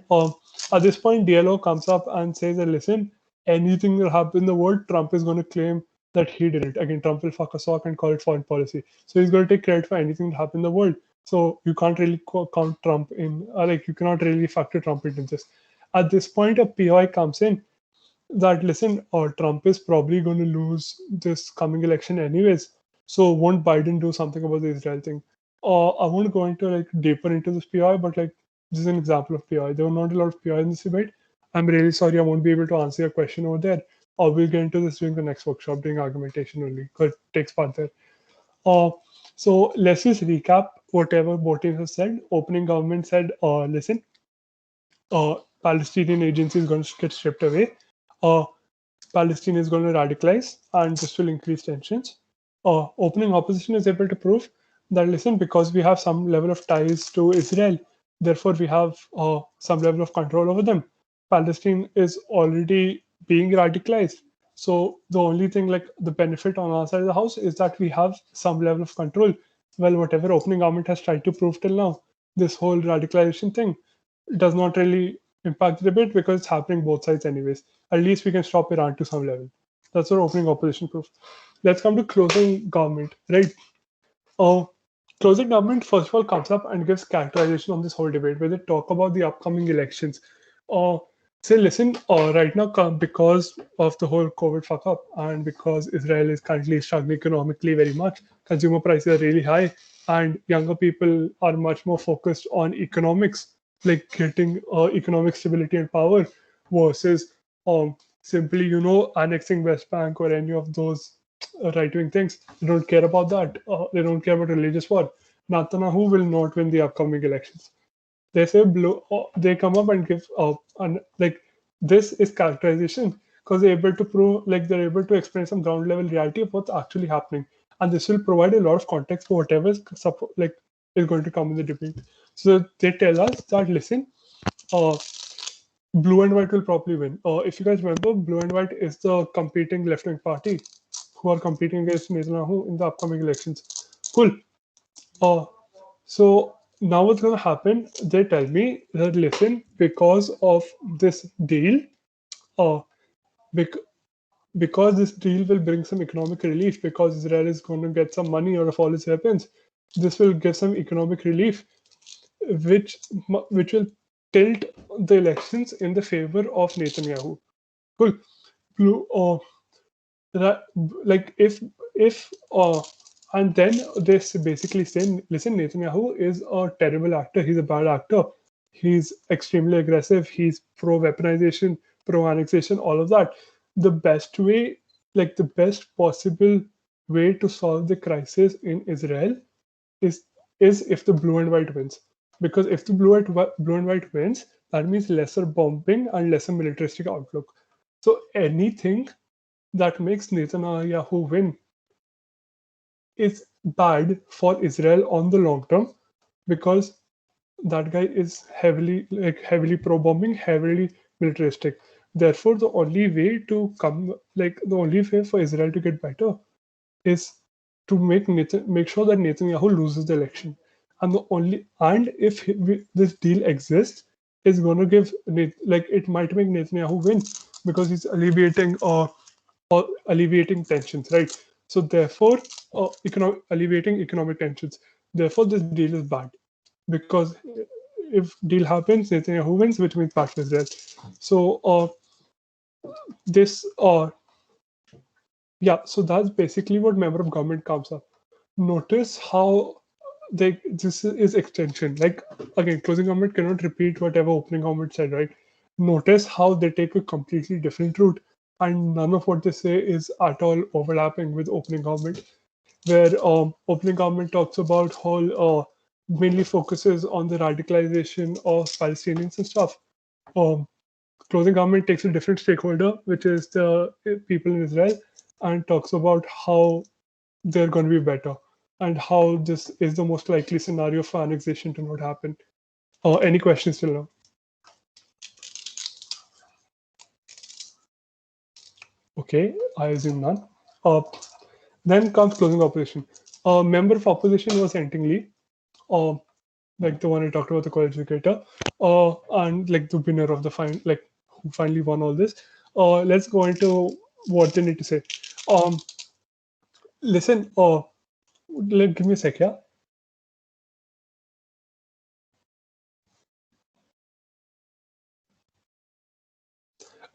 at this point, DLO comes up and says that, listen, anything that happens in the world, Trump is going to claim that he did it. Again, Trump will fuck a sock and call it foreign policy. So he's going to take credit for anything that happened in the world. So you can't really count Trump in, like, you cannot really factor Trump into this. At this point, a POI comes in that listen, Trump is probably going to lose this coming election anyways. So won't Biden do something about the Israel thing? I won't go into like deeper into this PI, but like this is an example of PI. There were not a lot of PI in this debate. I'm really sorry I won't be able to answer your question over there. We'll get into this during the next workshop, during argumentation only, because it takes part there. Uh, so let's just recap whatever both teams have said. Opening government said, listen, Palestinian agency is going to get stripped away. Uh, Palestine is going to radicalize, and this will increase tensions. Opening opposition is able to prove that, listen, because we have some level of ties to Israel, therefore we have some level of control over them. Palestine is already being radicalized. So the only thing, like the benefit on our side of the house, is that we have some level of control. Well, whatever opening government has tried to prove till now, this whole radicalization thing does not really impact the debate because it's happening both sides anyways. At least we can stop Iran to some level. That's what opening opposition proof. Let's come to closing government, right? Uh, Closing government, first of all, comes up and gives characterization on this whole debate, where they talk about the upcoming elections. Uh, Say, listen, right now, because of the whole COVID fuck up and because Israel is currently struggling economically very much, consumer prices are really high, and younger people are much more focused on economics, like getting economic stability and power, versus simply, annexing West Bank or any of those right-wing things. They don't care about that. They don't care about religious war. Netanyahu will not win the upcoming elections. They say they come up and give and like this is characterization because they're able to prove, like they're able to explain some ground level reality of what's actually happening, and this will provide a lot of context for whatever like is going to come in the debate. So they tell us that, listen, uh, blue and white will probably win. If you guys remember, blue and white is the competing left wing party who are competing against Netanyahu in the upcoming elections. Cool. Uh, so now what's going to happen? They tell me that, listen, because of this deal, uh, bec- because this deal will bring some economic relief, because Israel is going to get some money out of all its weapons, this will give some economic relief, which which will tilt the elections in the favor of Netanyahu. Cool. Blue. That, like if and then they basically say, listen, Netanyahu is a terrible actor. He's a bad actor. He's extremely aggressive. He's pro weaponization, pro annexation, all of that. The best way, like the best possible way to solve the crisis in Israel is if the blue and white wins. Because if the blue and white wins, that means lesser bombing and lesser militaristic outlook. So anything that makes Netanyahu win is bad for Israel on the long term, because that guy is heavily pro bombing, heavily militaristic. Therefore, the only way to come, like the only way for Israel to get better is to make sure that Netanyahu loses the election. And if this deal exists, it's going to give it might make Netanyahu win because he's alleviating tensions, right? So therefore, alleviating economic tensions. Therefore, this deal is bad because if deal happens, Netanyahu wins, which means bad for Israel. So this, yeah. So that's basically what member of government comes up. Notice how this is extension. Like again, closing government cannot repeat whatever opening government said, right? Notice how they take a completely different route, and none of what they say is at all overlapping with opening government. Where opening government talks about whole mainly focuses on the radicalization of Palestinians and stuff. Um, Closing government takes a different stakeholder, which is the people in Israel, and talks about how they're going to be better and how this is the most likely scenario for annexation to not happen. Any questions till now? Okay, I assume none. Then comes closing opposition. A member of opposition was Enting Lee, uh, like the one I talked about, the college educator, and like the winner of the who finally won all this. Let's go into what they need to say. Listen, give me a sec, yeah.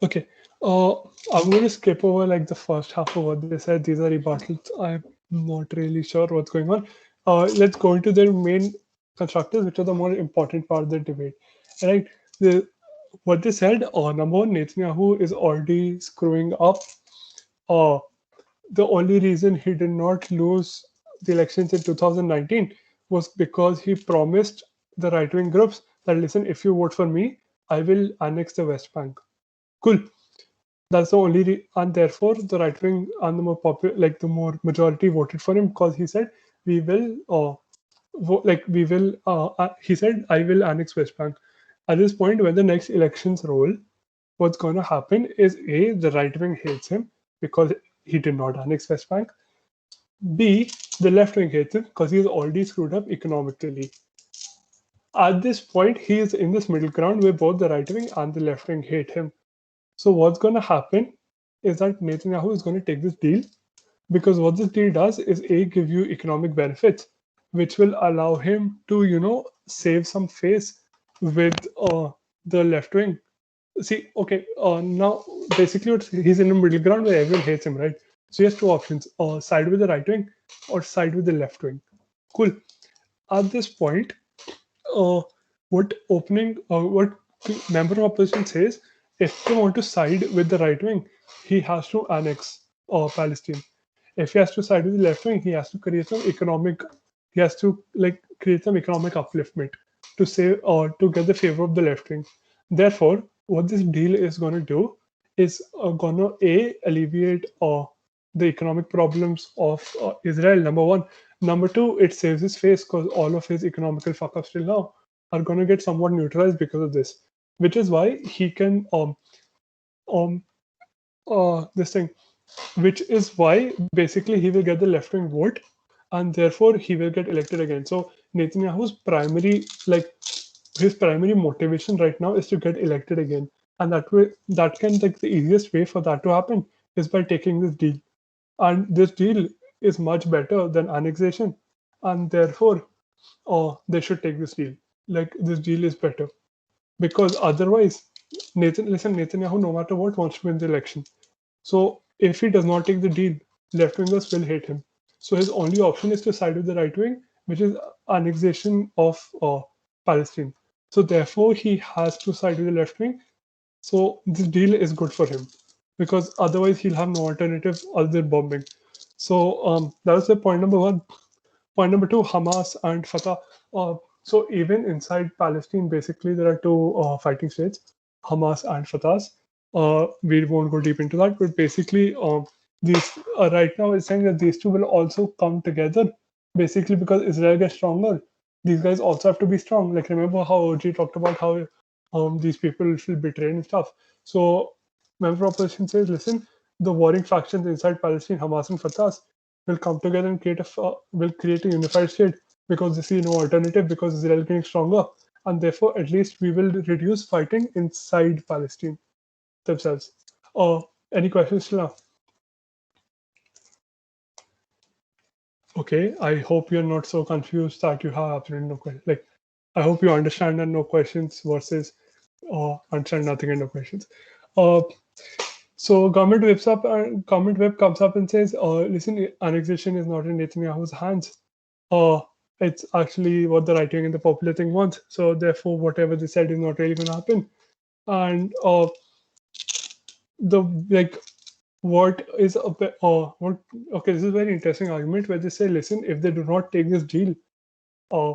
Okay. I'm going to skip over like the first half of what they said. These are rebuttals. I'm not really sure what's going on. Let's go into their main constructors, which are the more important part of the debate. Right? What they said, number one, Netanyahu is already screwing up. The only reason he did not lose the elections in 2019 was because he promised the right-wing groups that, listen, if you vote for me, I will annex the West Bank. Cool. That's the only and therefore the right wing and the more popular, like the more majority voted for him because he said we will, we will. He said I will annex West Bank. At this point, when the next elections roll, what's going to happen is A, the right wing hates him because he did not annex West Bank. B, the left wing hates him because he's already screwed up economically. At this point, he is in this middle ground where both the right wing and the left wing hate him. So what's going to happen is that Netanyahu is going to take this deal because what this deal does is A, give you economic benefits, which will allow him to, save some face with the left wing. See, okay, now basically he's in the middle ground where everyone hates him, right? So he has two options: side with the right wing or side with the left wing. Cool. At this point, uh, what member of opposition says, if they want to side with the right wing, he has to annex Palestine. If he has to side with the left wing, he has to create some economic. He has to create some economic upliftment to say or to get the favor of the left wing. Therefore, what this deal is going to do is going to alleviate the economic problems of Israel. Number one. Number two, it saves his face because all of his economical fuck ups till now are going to get somewhat neutralized because of this, which is why he can this thing, which is why basically he will get the left wing vote, and therefore he will get elected again. So Netanyahu's his primary motivation right now is to get elected again, and that can the easiest way for that to happen is by taking this deal, and this deal is much better than annexation, and therefore they should take this deal. Like this deal is better because otherwise, Netanyahu, no matter what, wants to win the election. So if he does not take the deal, left wingers will hate him. So his only option is to side with the right wing, which is annexation of Palestine. So therefore, he has to side with the left wing. So this deal is good for him because otherwise he'll have no alternative other than bombing. So that was the point number one. Point number two, Hamas and Fatah. So even inside Palestine, basically there are two fighting states, Hamas and Fatah. We won't go deep into that, but basically these right now is saying that these two will also come together, basically because Israel gets stronger. These guys also have to be strong. Like remember how OG talked about how these people feel betrayed and stuff. So member opposition says, listen, the warring factions inside Palestine, Hamas and Fatah, will come together and will create a unified state because they see no alternative because Israel is getting stronger, and therefore at least we will reduce fighting inside Palestine themselves. Any questions till now? Okay, I hope you're not so confused that you have absolutely no questions. Like, I hope you understand and no questions versus understand nothing and no questions. So government web comes up and says, listen, annexation is not in Netanyahu's hands. It's actually what the right wing and the popular thing wants. So therefore, whatever they said is not really going to happen. And the what is a what? Okay, this is a very interesting argument where they say, listen, if they do not take this deal, uh,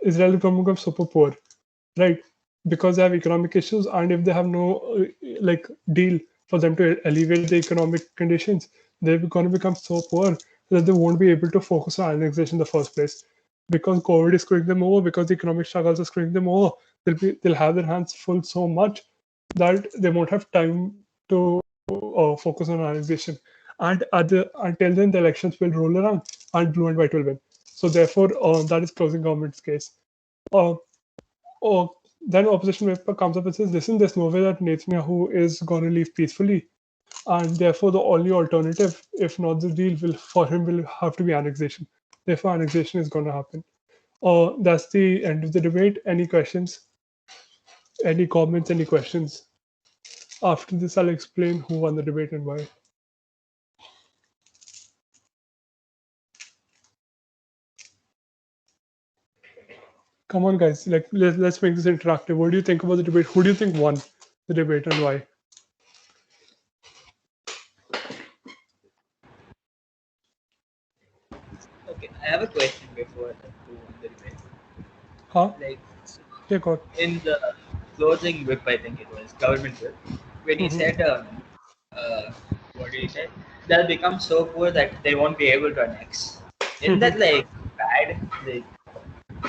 Israel will become super poor, right? Because they have economic issues, and if they have no deal for them to alleviate the economic conditions, they're going to become so poor that they won't be able to focus on annexation in the first place. Because COVID is screwing them over, because the economic struggles are screwing them over, they'll have their hands full so much that they won't have time to focus on annexation. And until then, the elections will roll around, and Blue and White will win. So therefore, that is closing government's case. Then opposition paper comes up and says, listen, there's no way that Netanyahu is going to leave peacefully. And therefore, the only alternative, if not the deal, for him will have to be annexation. Therefore, annexation is going to happen. That's the end of the debate. Any questions? Any comments? Any questions? After this, I'll explain who won the debate and why. Come on, guys. Let's make this interactive. What do you think about the debate? Who do you think won the debate and why? Okay, I have a question before who won the debate. Huh? Like, Yeah, go on. in the closing whip, I think it was government whip, when he said, what did he say? They'll become so poor that they won't be able to annex. Isn't that like bad? Like,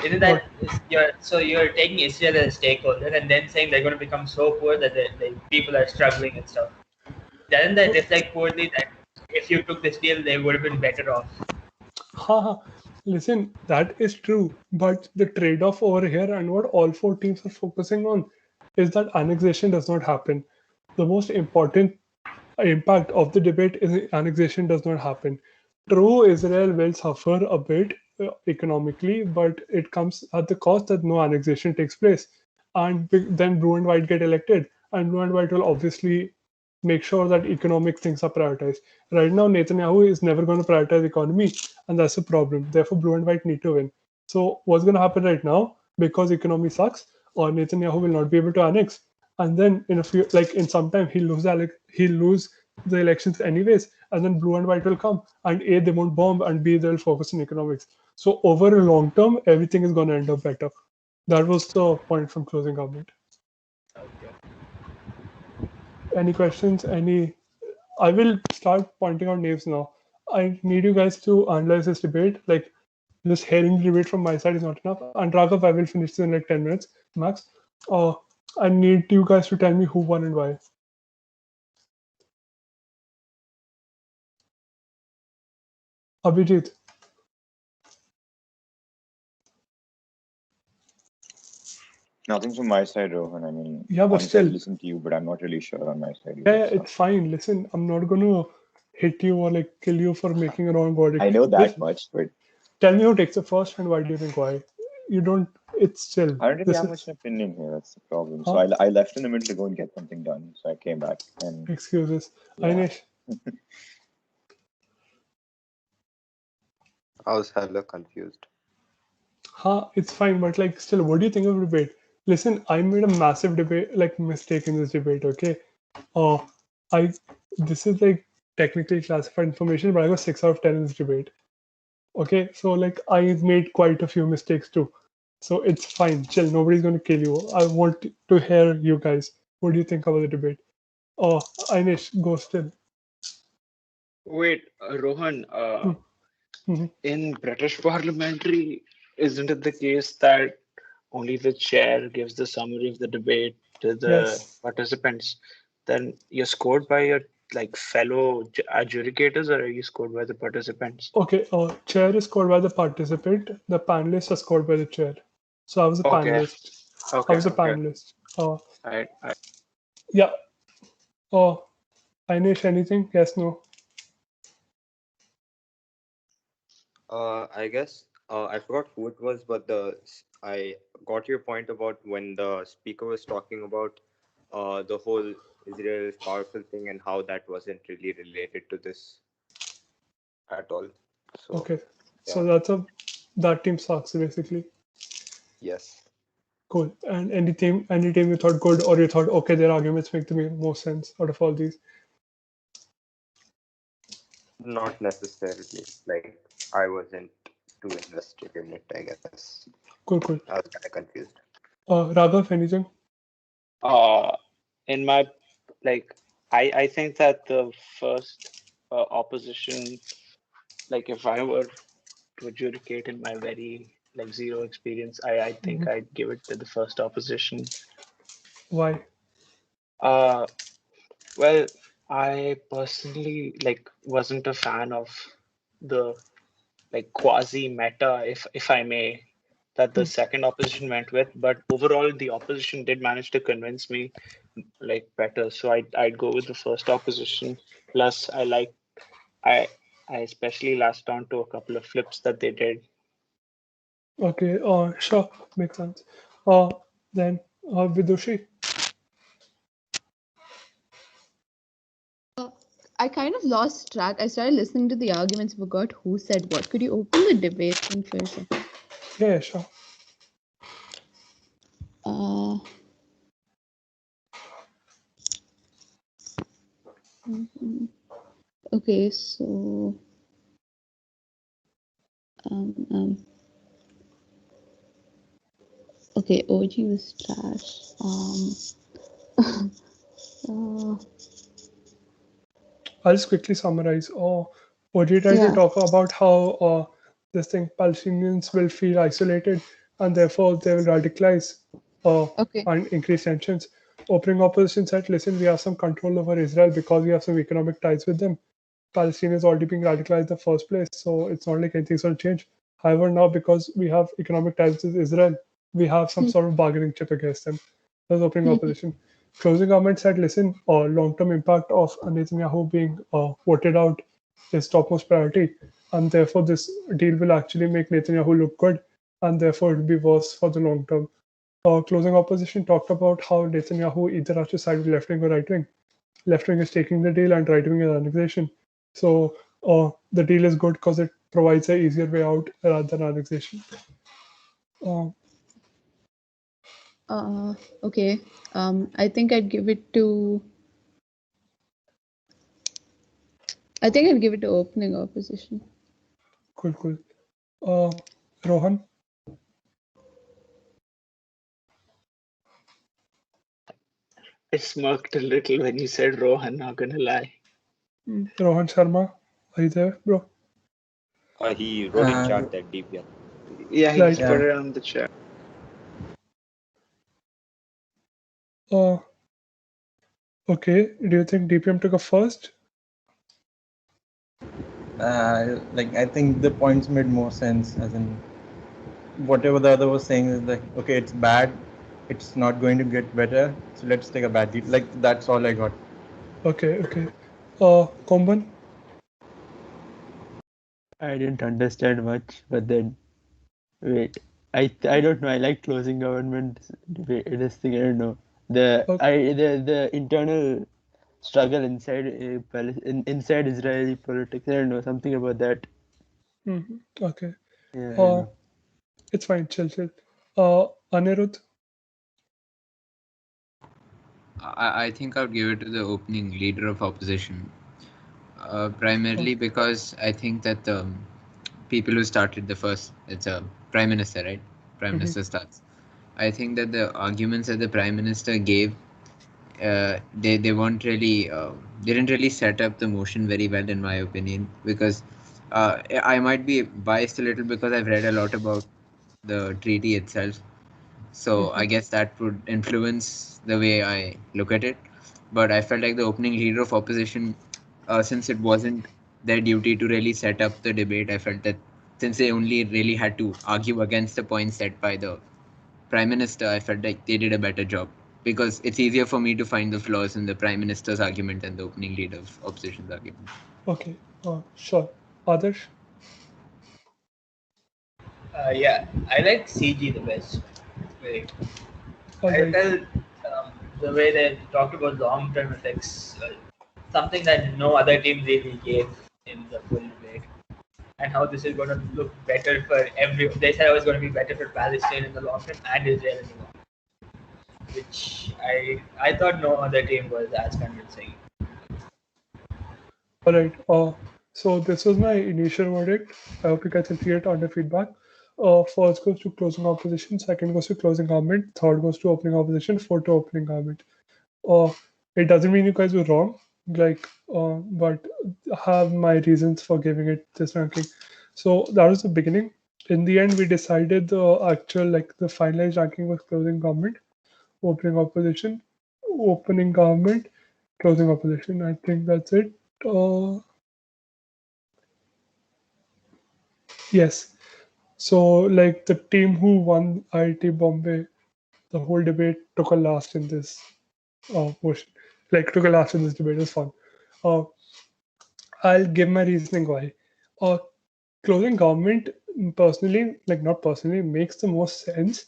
isn't What? that you're taking Israel as a stakeholder and then saying they're going to become so poor that like people are struggling and stuff? Doesn't that reflect poorly that if you took this deal, they would have been better off? Haha. Listen, that is true. But the trade-off over here and what all four teams are focusing on is that annexation does not happen. The most important impact of the debate is annexation does not happen. True, Israel will suffer a bit economically, but it comes at the cost that no annexation takes place. And then Blue and White get elected, and Blue and White will obviously make sure that economic things are prioritized. Right now, Netanyahu is never going to prioritize economy, and that's a problem. Therefore, Blue and White need to win. So, what's going to happen right now? Because economy sucks, or Netanyahu will not be able to annex, and then in a few, like in some time, he'll lose the elections anyways, and then Blue and White will come, and A, they won't bomb, and B, they'll focus on economics. So, over a long term, everything is going to end up better. That was the point from closing government. Okay. Any questions? I will start pointing out names now. I need you guys to analyze this debate. Like, just hearing the debate from my side is not enough. And Raghav, I will finish this in like 10 minutes max. I need you guys to tell me who won and why. Abhijit. Nothing from my side, Rohan. I mean, Yeah, but honestly, I've still. listened to you, but I'm not really sure on my side. Yeah, it's fine. Listen, I'm not going to hit you or like kill you for making a wrong verdict. I know that Just much, but tell me who takes the first and why do you think why? You don't, it's chill. I don't really This have is, much of an opinion here. That's the problem. huh? So I left in the middle to go and get something done. So I came back and Excuses. yeah. Ainesh. I was hella confused. It's fine, but like still, what do you think of the debate? Listen, I made a massive debate, like mistake in this debate. Okay, uh, I this is like technically classified information, but I got 6 out of 10 in this debate. Okay, so like I made quite a few mistakes too, so it's fine. Chill, nobody's gonna kill you. I want to hear you guys. What do you think about the debate? Oh, Ainesh, go still. Wait, Rohan, Mhm. in British Parliamentary, isn't it the case that only the chair gives the summary of the debate to the Yes. participants? Then you're scored by your like fellow adjudicators, or are you scored by the participants? Okay, chair is scored by the participant. The panelists are scored by the chair. So I was a Okay, panelist. I okay, was a okay. panelist. I Yeah. Oh, Ainesh, anything? Yes, no. I guess I forgot who it was, but I got your point about when the speaker was talking about the whole Israel is powerful thing and how that wasn't really related to this at all. So Okay. So yeah, that team sucks basically. yes, Cool. And any team you thought good or you thought okay, their arguments make the most sense out of all these. not necessarily. Like I wasn't too invested in it, I guess. Cool, cool. I was kind of confused. Raghav, anything? in my like I think that the first opposition, like if I were to adjudicate in my very like zero experience, I think I'd give it to the first opposition. Why? Uh, well, I personally like wasn't a fan of the like quasi meta, if I may, that the second opposition went with. But overall, the opposition did manage to convince me like better. So I'd go with the first opposition. Plus, I I especially latched on to a couple of flips that they did. Okay. Sure, makes sense. Then Vidushi. I kind of lost track. I started listening to the arguments, forgot who said what. Could you open the debate thing for a second? Yeah, sure. Uh, mhm. Okay, so um, um, Okay, OG was trash. Uh, I'll just quickly summarize. OG tried to yeah. talk about how this thing Palestinians will feel isolated and therefore they will radicalize Okay. and increase tensions. Opening opposition said, listen, we have some control over Israel because we have some economic ties with them. Palestine is already being radicalized in the first place, so it's not like anything's going to change. However, now because we have economic ties with Israel, we have some sort of bargaining chip against them. That's opening opposition. Closing government said, listen, long-term impact of Netanyahu being voted out is topmost priority, and therefore this deal will actually make Netanyahu look good, and therefore it will be worse for the long term. Closing opposition talked about how Netanyahu either has to side with left wing or right wing. Left wing is taking the deal and right wing is annexation. So the deal is good because it provides an easier way out rather than annexation. Okay. I think I'd give it to. I think I'd give it to opening opposition. Cool. Rohan? I smirked a little when you said Rohan, not gonna lie. Rohan Sharma, are you there, bro? He wrote in chat that DPM. Yeah, he Right. put it on the chat. Okay. Do you think DPM took a first? I think the points made more sense, as in whatever the other was saying is like, okay, it's bad, it's not going to get better, so let's take a bad deal. Like, that's all I got. Okay. Komban? I didn't understand much, but then wait, I don't know. I like closing government. This thing I don't know. The internal struggle inside inside Israeli politics. I don't know something about that. Okay. Yeah, I don't know. It's fine. Chill. Anirudh? I think I would give it to the opening leader of opposition, primarily because I think that the people who started the first, it's a prime minister, right? Prime minister starts. I think that the arguments that the prime minister gave, they weren't really, they didn't really set up the motion very well, in my opinion, because I might be biased a little because I've read a lot about the treaty itself. So I guess that would influence the way I look at it. But I felt like the opening leader of opposition, since it wasn't their duty to really set up the debate, I felt that since they only really had to argue against the points set by the prime minister, I felt like they did a better job because it's easier for me to find the flaws in the prime minister's argument than the opening leader of opposition's argument. Okay. Sure. Adarsh? Yeah, I like CG the best. Very. All I right. felt the way they talked about long-term effects, something that no other team really gave in the full debate, and how this is going to look better for every. They said it was going to be better for Palestine in the long term and Israel in the long term, which I thought no other team was as convincing. All right. So this was my initial verdict. I hope you guys will see it under feedback. First goes to closing opposition. Second goes to closing government. Third goes to opening opposition. Fourth to opening government. It doesn't mean you guys were wrong. But I have my reasons for giving it this ranking. So that was the beginning. In the end, we decided the actual, the finalized ranking was closing government, opening opposition, opening government, closing opposition. I think that's it. Yes. So, the team who won IIT Bombay, the whole debate took a last in this motion. Took a last in this debate. It was fun. Uh, I'll give my reasoning why. Uh, Closing government, personally, not personally, makes the most sense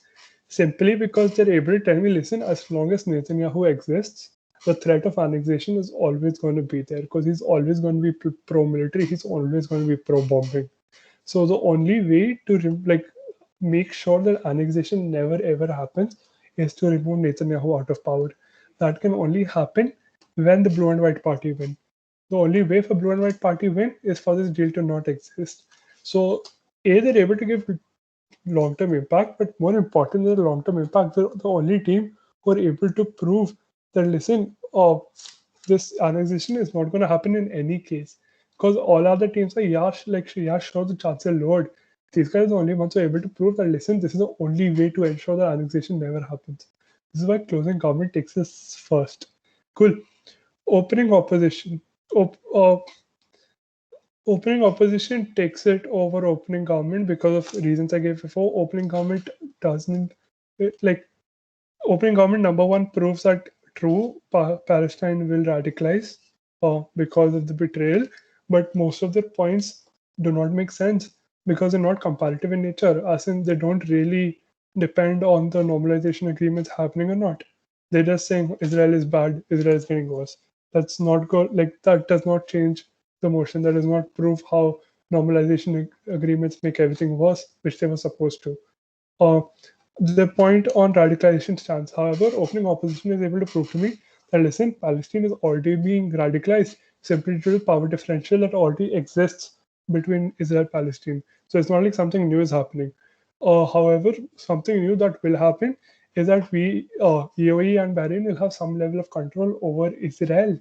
simply because they're able to tell me, listen, as long as Netanyahu exists, the threat of annexation is always going to be there because he's always going to be pro-military. He's always going to be pro-bombing. So the only way to make sure that annexation never ever happens is to remove Netanyahu out of power. That can only happen when the blue and white party win. The only way for blue and white party win is for this deal to not exist. So A, they're able to give long-term impact, but more important than the long-term impact, they're the only team who are able to prove that, listen, this annexation is not going to happen in any case. Because all other teams are, yeah, sure, the chances are lowered. These guys are the only ones who are able to prove that, listen, this is the only way to ensure that annexation never happens. This is why closing government takes us first. Cool. Opening opposition. Opening opposition takes it over opening government because of reasons I gave before. Opening government doesn't like opening government. Number one proves that true Palestine will radicalize because of the betrayal, but most of their points do not make sense because they're not comparative in nature, as in they don't really depend on the normalization agreements happening or not. They're just saying Israel is bad, Israel is getting worse. That's not good. Like that does not change the motion. That does not prove how normalization agreements make everything worse, which they were supposed to. Uh, the point on radicalization stands. However, opening opposition is able to prove to me that, listen, Palestine is already being radicalized simply due to the power differential that already exists between Israel and Palestine. So it's not like something new is happening. However, something new that will happen is that UAE and Bahrain will have some level of control over Israel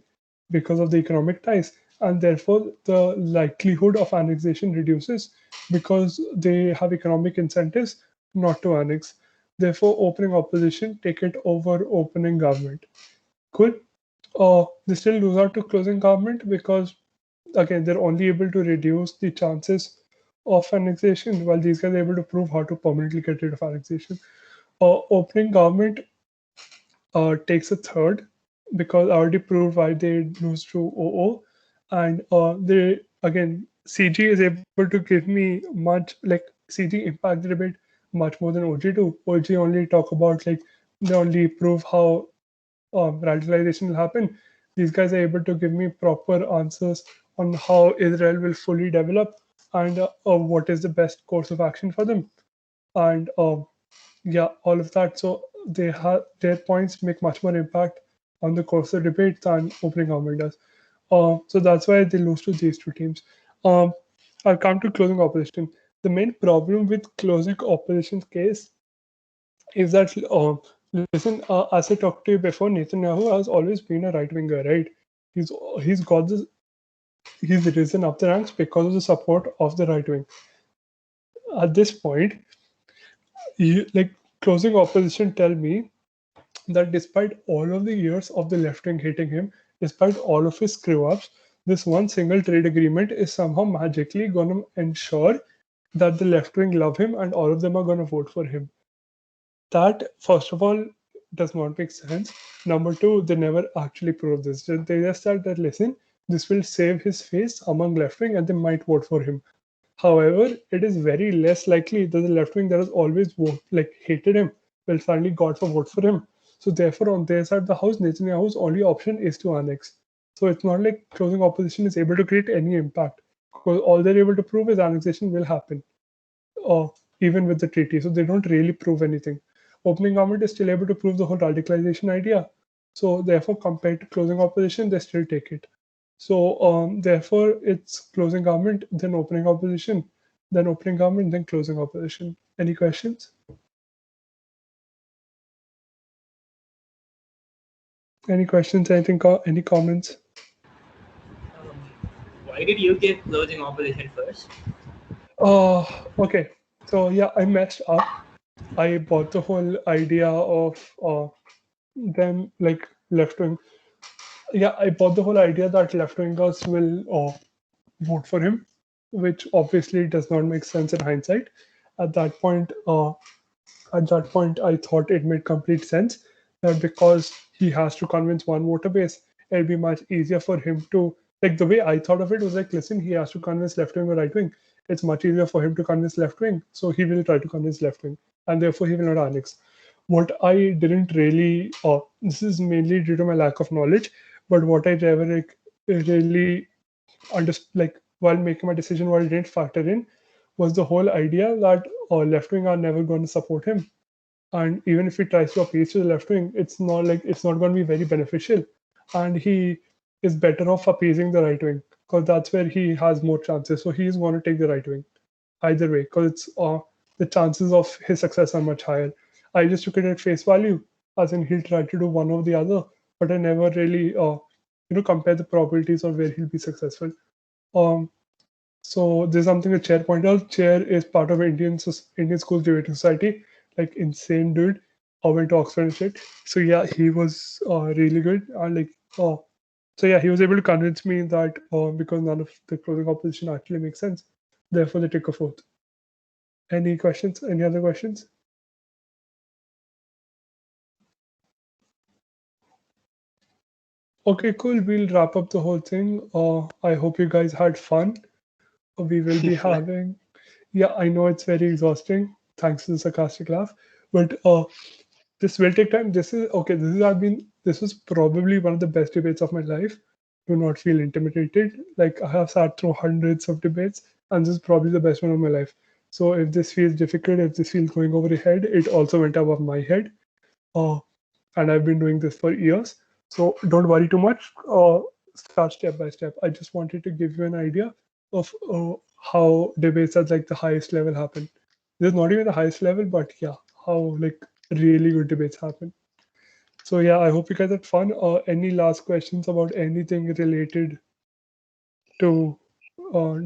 because of the economic ties, and therefore the likelihood of annexation reduces because they have economic incentives not to annex. Therefore, opening opposition take it over opening government. Cool. They still lose out to closing government because, again, they're only able to reduce the chances of annexation, while these guys are able to prove how to permanently get rid of annexation. Opening government takes a third because I already proved why they lose to OO, and they again CG is able to give me much like CG impact the debate much more than OG do. OG only talk about like they only prove how radicalization will happen. These guys are able to give me proper answers on how Israel will fully develop and what is the best course of action for them. And yeah, all of that. So they have their points make much more impact on the course of debate than opening government does. So that's why they lose to these two teams. Um, I'll come to closing opposition. The main problem with closing opposition's case is that listen, as I talked to you before, Netanyahu has always been a right winger, right? He's he's got this. He's risen up the ranks because of the support of the right wing. At this point, like closing opposition tell me that despite all of the years of the left wing hating him, despite all of his screw ups, this one single trade agreement is somehow magically going to ensure that the left wing love him and all of them are going to vote for him. That, first of all, does not make sense. Number two, they never actually prove this. They just said that, listen, this will save his face among left wing and they might vote for him. However, it is very less likely that the left wing that has always hated him will suddenly God for vote for him. So therefore, on their side of the house, Netanyahu's only option is to annex. So it's not like closing opposition is able to create any impact because all they're able to prove is annexation will happen, even with the treaty. So they don't really prove anything. Opening government is still able to prove the whole radicalization idea. So therefore, compared to closing opposition, they still take it. So therefore, it's closing government, then opening opposition, then opening government, then closing opposition. Any questions? Any questions? Anything? Any comments? Why did you give closing opposition first? Okay. So yeah, I messed up. I bought the whole idea of them like left wing. Yeah, I bought the whole idea that left wingers will vote for him, which obviously does not make sense in hindsight. At that point, I thought it made complete sense that because he has to convince one voter base, it'll be much easier for him to like the way I thought of it was like, listen, he has to convince left wing or right wing. It's much easier for him to convince left wing, so he will try to convince left wing, and therefore he will not annex. What I didn't really, this is mainly due to my lack of knowledge, but what I never really like while making my decision, what I didn't factor in was the whole idea that left wing are never going to support him, and even if he tries to appeal to the left wing, it's not going to be very beneficial, and he is better off appeasing the right wing because that's where he has more chances. So he's going to take the right wing either way because it's the chances of his success are much higher. I just took it at face value, as in he'll try to do one or the other, but I never really, compare the probabilities of where he'll be successful. So there's something a chair pointed out. Chair is part of Indian School Debating Society, like insane dude. I went to Oxford and shit. So yeah, he was really good. So yeah, he was able to convince me that because none of the closing opposition actually makes sense, therefore they took a fourth. Any questions? Any other questions? Okay, cool. We'll wrap up the whole thing. I hope you guys had fun. We will be having. Yeah, I know it's very exhausting. Thanks to the sarcastic laugh, but this will take time. This is okay. This was probably one of the best debates of my life. Do not feel intimidated. Like I have sat through hundreds of debates, and this is probably the best one of my life. So if this feels difficult, if this feels going over your head, it also went above my head. And I've been doing this for years. So don't worry too much. Start step by step. I just wanted to give you an idea of how debates at like the highest level happen. There's not even the highest level, but yeah, how like really good debates happen. So yeah, I hope you guys had fun. Any last questions about anything related to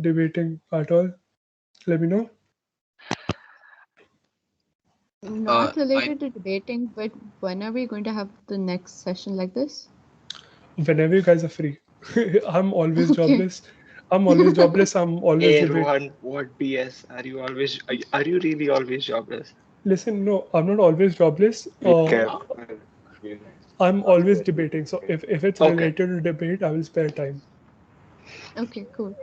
debating at all? Let me know. Not related to debating, but when are we going to have the next session like this? Whenever you guys are free. I'm always Okay. jobless. I'm always jobless. I'm always Hey debating. Rohan, what BS? Are you really always jobless? Listen, no, I'm not always jobless. Be careful. I'm always debating. So if it's Okay. related to debate, I will spare time. Okay, cool.